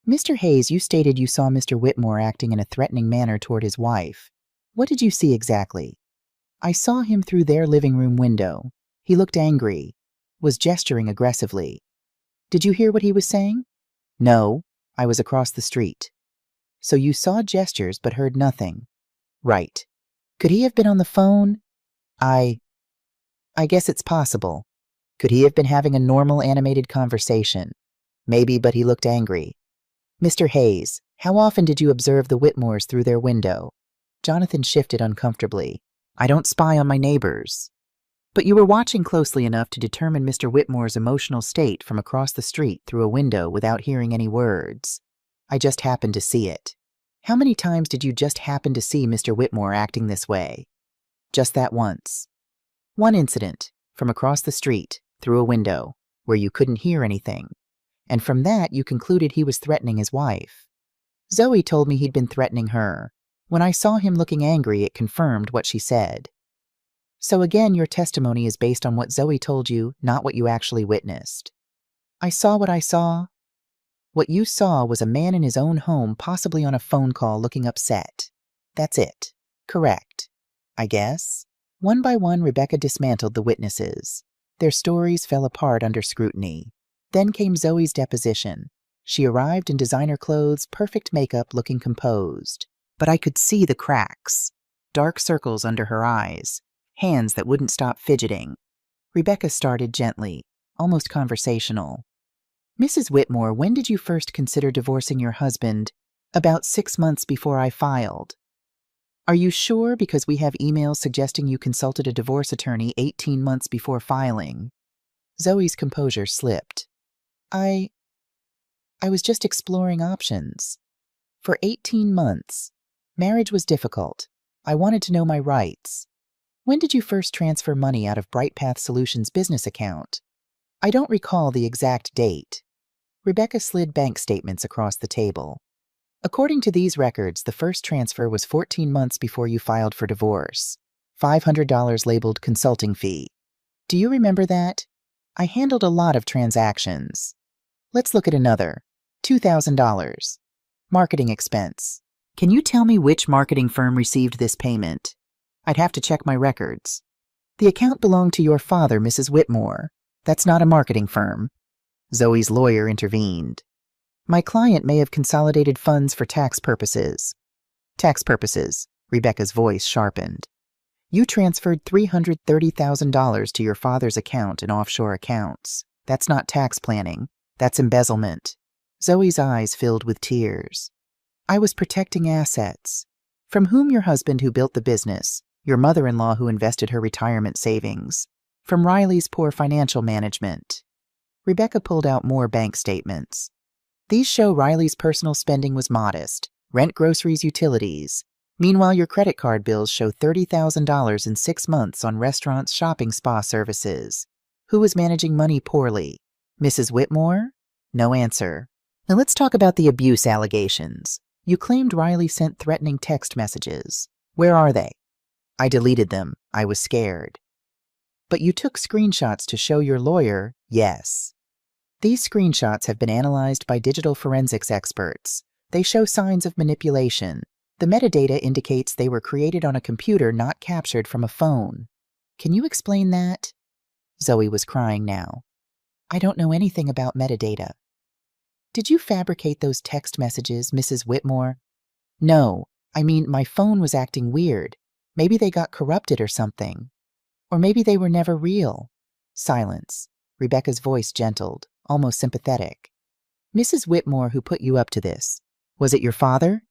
Mr. Hayes, you stated you saw Mr. Whitmore acting in a threatening manner toward his wife. What did you see exactly? I saw him through their living room window. He looked angry, was gesturing aggressively. Did you hear what he was saying? No, I was across the street. So you saw gestures but heard nothing. Right. Could he have been on the phone? I guess it's possible. Could he have been having a normal animated conversation? Maybe, but he looked angry. Mr. Hayes, how often did you observe the Whitmores through their window? Jonathan shifted uncomfortably. I don't spy on my neighbors. But you were watching closely enough to determine Mr. Whitmore's emotional state from across the street through a window without hearing any words. I just happened to see it. How many times did you just happen to see Mr. Whitmore acting this way? Just that once. One incident, from across the street, through a window, where you couldn't hear anything. And from that you concluded he was threatening his wife. Zoe told me he'd been threatening her. When I saw him looking angry, it confirmed what she said. So again, your testimony is based on what Zoe told you, not what you actually witnessed. I saw what I saw. What you saw was a man in his own home, possibly on a phone call, looking upset. That's it. Correct. I guess. One by one, Rebecca dismantled the witnesses. Their stories fell apart under scrutiny. Then came Zoe's deposition. She arrived in designer clothes, perfect makeup, looking composed. But I could see the cracks. Dark circles under her eyes. Hands that wouldn't stop fidgeting. Rebecca started gently, almost conversational. Mrs. Whitmore, when did you first consider divorcing your husband? About 6 months before I filed. Are you sure? Because we have emails suggesting you consulted a divorce attorney 18 months before filing. Zoe's composure slipped. I was just exploring options. For 18 months. Marriage was difficult. I wanted to know my rights. When did you first transfer money out of BrightPath Solutions' business account? I don't recall the exact date. Rebecca slid bank statements across the table. According to these records, the first transfer was 14 months before you filed for divorce. $500 labeled consulting fee. Do you remember that? I handled a lot of transactions. Let's look at another. $2,000. Marketing expense. Can you tell me which marketing firm received this payment? I'd have to check my records. The account belonged to your father, Mrs. Whitmore. That's not a marketing firm. Zoe's lawyer intervened. My client may have consolidated funds for tax purposes. Tax purposes. Rebecca's voice sharpened. You transferred $330,000 to your father's account in offshore accounts. That's not tax planning. That's embezzlement. Zoe's eyes filled with tears. I was protecting assets. From whom? Your husband who built the business, your mother-in-law who invested her retirement savings, from Riley's poor financial management. Rebecca pulled out more bank statements. These show Riley's personal spending was modest. Rent, groceries, utilities. Meanwhile, your credit card bills show $30,000 in 6 months on restaurants, shopping, spa services. Who was managing money poorly? Mrs. Whitmore? No answer. Now let's talk about the abuse allegations. You claimed Riley sent threatening text messages. Where are they? I deleted them. I was scared. But you took screenshots to show your lawyer? Yes. These screenshots have been analyzed by digital forensics experts. They show signs of manipulation. The metadata indicates they were created on a computer, not captured from a phone. Can you explain that? Zoe was crying now. I don't know anything about metadata. Did you fabricate those text messages, Mrs. Whitmore? No. I mean, my phone was acting weird. Maybe they got corrupted or something. Or maybe they were never real. Silence. Rebecca's voice gentled, almost sympathetic. Mrs. Whitmore, who put you up to this? Was it your father?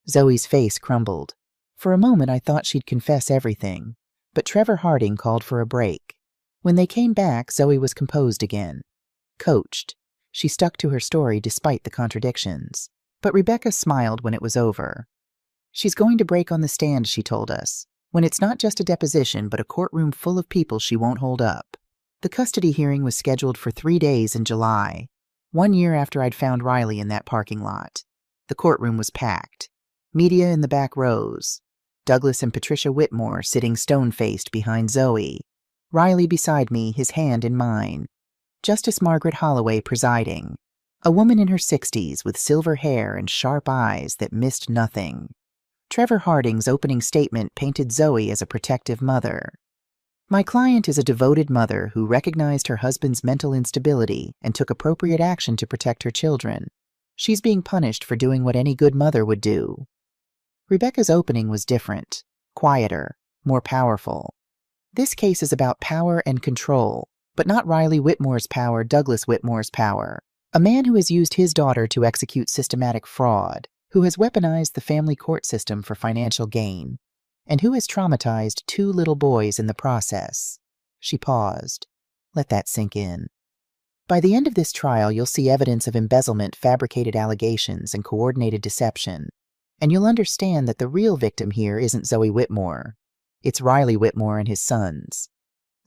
Zoe's face crumbled. For a moment I thought she'd confess everything, but Trevor Harding called for a break. When they came back, Zoe was composed again. Coached. She stuck to her story despite the contradictions. But Rebecca smiled when it was over. She's going to break on the stand, she told us. When it's not just a deposition, but a courtroom full of people she won't hold up. The custody hearing was scheduled for 3 days in July, 1 year after I'd found Riley in that parking lot. The courtroom was packed. Media in the back rows. Douglas and Patricia Whitmore sitting stone-faced behind Zoe. Riley beside me, his hand in mine. Justice Margaret Holloway presiding. A woman in her 60s with silver hair and sharp eyes that missed nothing. Trevor Harding's opening statement painted Zoe as a protective mother. My client is a devoted mother who recognized her husband's mental instability and took appropriate action to protect her children. She's being punished for doing what any good mother would do. Rebecca's opening was different, quieter, more powerful. This case is about power and control, but not Riley Whitmore's power, Douglas Whitmore's power. A man who has used his daughter to execute systematic fraud, who has weaponized the family court system for financial gain, and who has traumatized 2 little boys in the process. She paused. Let that sink in. By the end of this trial, you'll see evidence of embezzlement, fabricated allegations, and coordinated deception. And you'll understand that the real victim here isn't Zoe Whitmore. It's Riley Whitmore and his sons.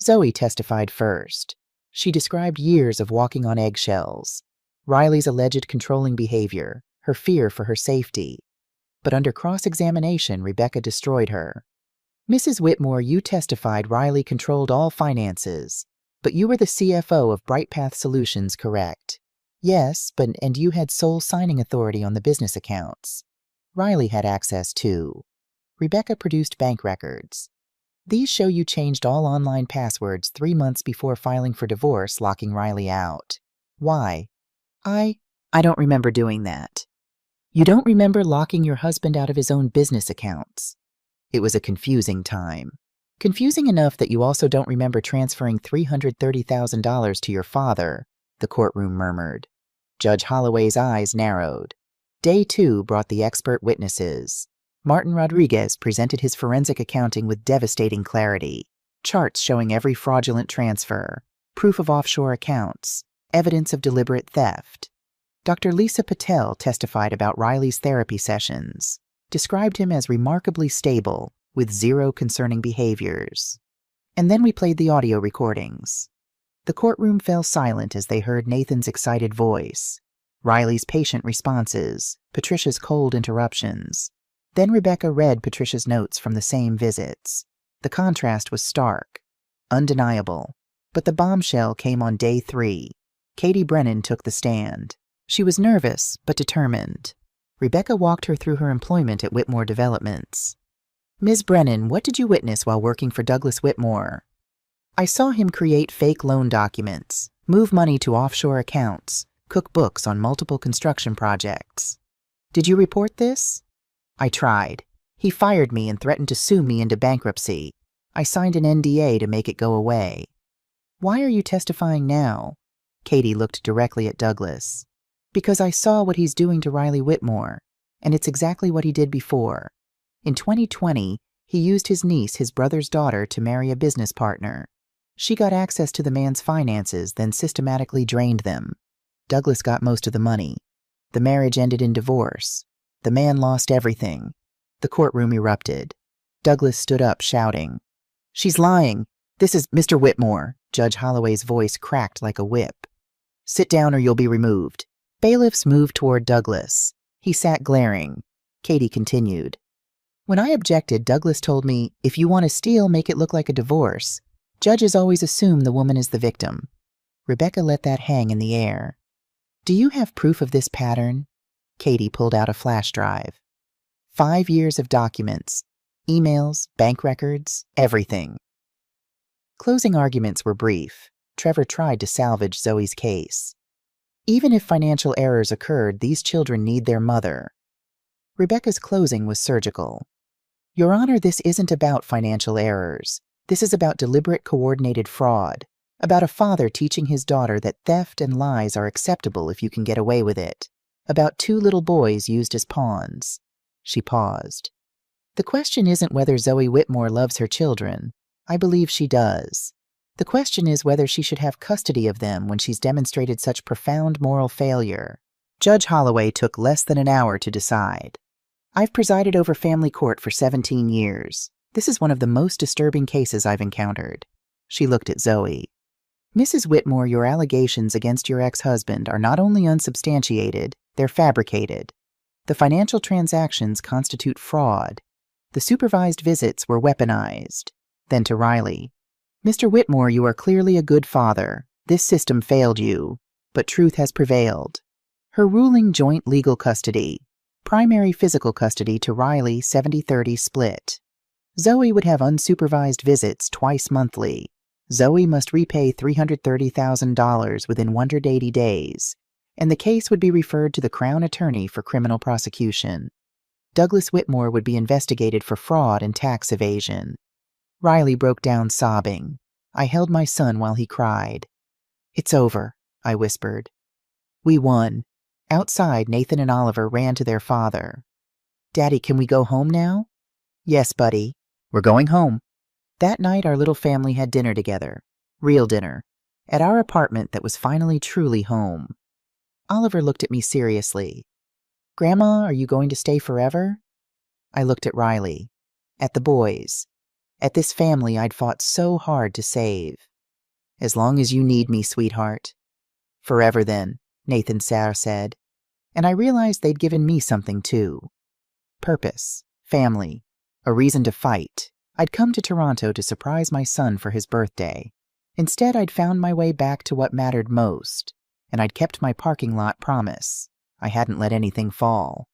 Zoe testified first. She described years of walking on eggshells, Riley's alleged controlling behavior, her fear for her safety. But under cross-examination, Rebecca destroyed her. Mrs. Whitmore, you testified Riley controlled all finances, but you were the CFO of Bright Path Solutions, correct? Yes, and you had sole signing authority on the business accounts. Riley had access too. Rebecca produced bank records. These show you changed all online passwords 3 months before filing for divorce, locking Riley out. Why? I don't remember doing that. You don't remember locking your husband out of his own business accounts. It was a confusing time. Confusing enough that you also don't remember transferring $330,000 to your father, the courtroom murmured. Judge Holloway's eyes narrowed. Day 2 brought the expert witnesses. Martin Rodriguez presented his forensic accounting with devastating clarity. Charts showing every fraudulent transfer, proof of offshore accounts, evidence of deliberate theft. Dr. Lisa Patel testified about Riley's therapy sessions, described him as remarkably stable, with 0 concerning behaviors. And then we played the audio recordings. The courtroom fell silent as they heard Nathan's excited voice. Riley's patient responses, Patricia's cold interruptions. Then Rebecca read Patricia's notes from the same visits. The contrast was stark, undeniable. But the bombshell came on day 3. Katie Brennan took the stand. She was nervous, but determined. Rebecca walked her through her employment at Whitmore Developments. Ms. Brennan, what did you witness while working for Douglas Whitmore? I saw him create fake loan documents, move money to offshore accounts, cook books on multiple construction projects. Did you report this? I tried. He fired me and threatened to sue me into bankruptcy. I signed an NDA to make it go away. Why are you testifying now? Katie looked directly at Douglas. Because I saw what he's doing to Riley Whitmore, and it's exactly what he did before. In 2020, he used his niece, his brother's daughter, to marry a business partner. She got access to the man's finances, then systematically drained them. Douglas got most of the money. The marriage ended in divorce. The man lost everything. The courtroom erupted. Douglas stood up, shouting, "She's lying! This is Mr. Whitmore." Judge Holloway's voice cracked like a whip. "Sit down or you'll be removed." Bailiffs moved toward Douglas. He sat glaring. Katie continued. When I objected, Douglas told me, "If you want to steal, make it look like a divorce. Judges always assume the woman is the victim." Rebecca let that hang in the air. "Do you have proof of this pattern?" Katie pulled out a flash drive. 5 years of documents, emails, bank records, everything. Closing arguments were brief. Trevor tried to salvage Zoe's case. Even if financial errors occurred, these children need their mother. Rebecca's closing was surgical. Your Honor, this isn't about financial errors. This is about deliberate coordinated fraud, about a father teaching his daughter that theft and lies are acceptable if you can get away with it, about 2 little boys used as pawns. She paused. The question isn't whether Zoe Whitmore loves her children. I believe she does. The question is whether she should have custody of them when she's demonstrated such profound moral failure. Judge Holloway took less than an hour to decide. I've presided over family court for 17 years. This is one of the most disturbing cases I've encountered. She looked at Zoe. Mrs. Whitmore, your allegations against your ex-husband are not only unsubstantiated, they're fabricated. The financial transactions constitute fraud. The supervised visits were weaponized. Then to Riley. Mr. Whitmore, you are clearly a good father. This system failed you, but truth has prevailed. Her ruling joint legal custody, primary physical custody to Riley 70-30 split. Zoe would have unsupervised visits twice monthly. Zoe must repay $330,000 within 180 days, and the case would be referred to the Crown Attorney for criminal prosecution. Douglas Whitmore would be investigated for fraud and tax evasion. Riley broke down sobbing. I held my son while he cried. It's over, I whispered. We won. Outside, Nathan and Oliver ran to their father. Daddy, can we go home now? Yes, buddy. We're going home. That night, our little family had dinner together. Real dinner. At our apartment that was finally truly home. Oliver looked at me seriously. Grandma, are you going to stay forever? I looked at Riley. At the boys. At this family I'd fought so hard to save. As long as you need me, sweetheart. Forever then, Nathan Sarr said. And I realized they'd given me something too. Purpose, family, a reason to fight. I'd come to Toronto to surprise my son for his birthday. Instead, I'd found my way back to what mattered most, and I'd kept my parking lot promise. I hadn't let anything fall.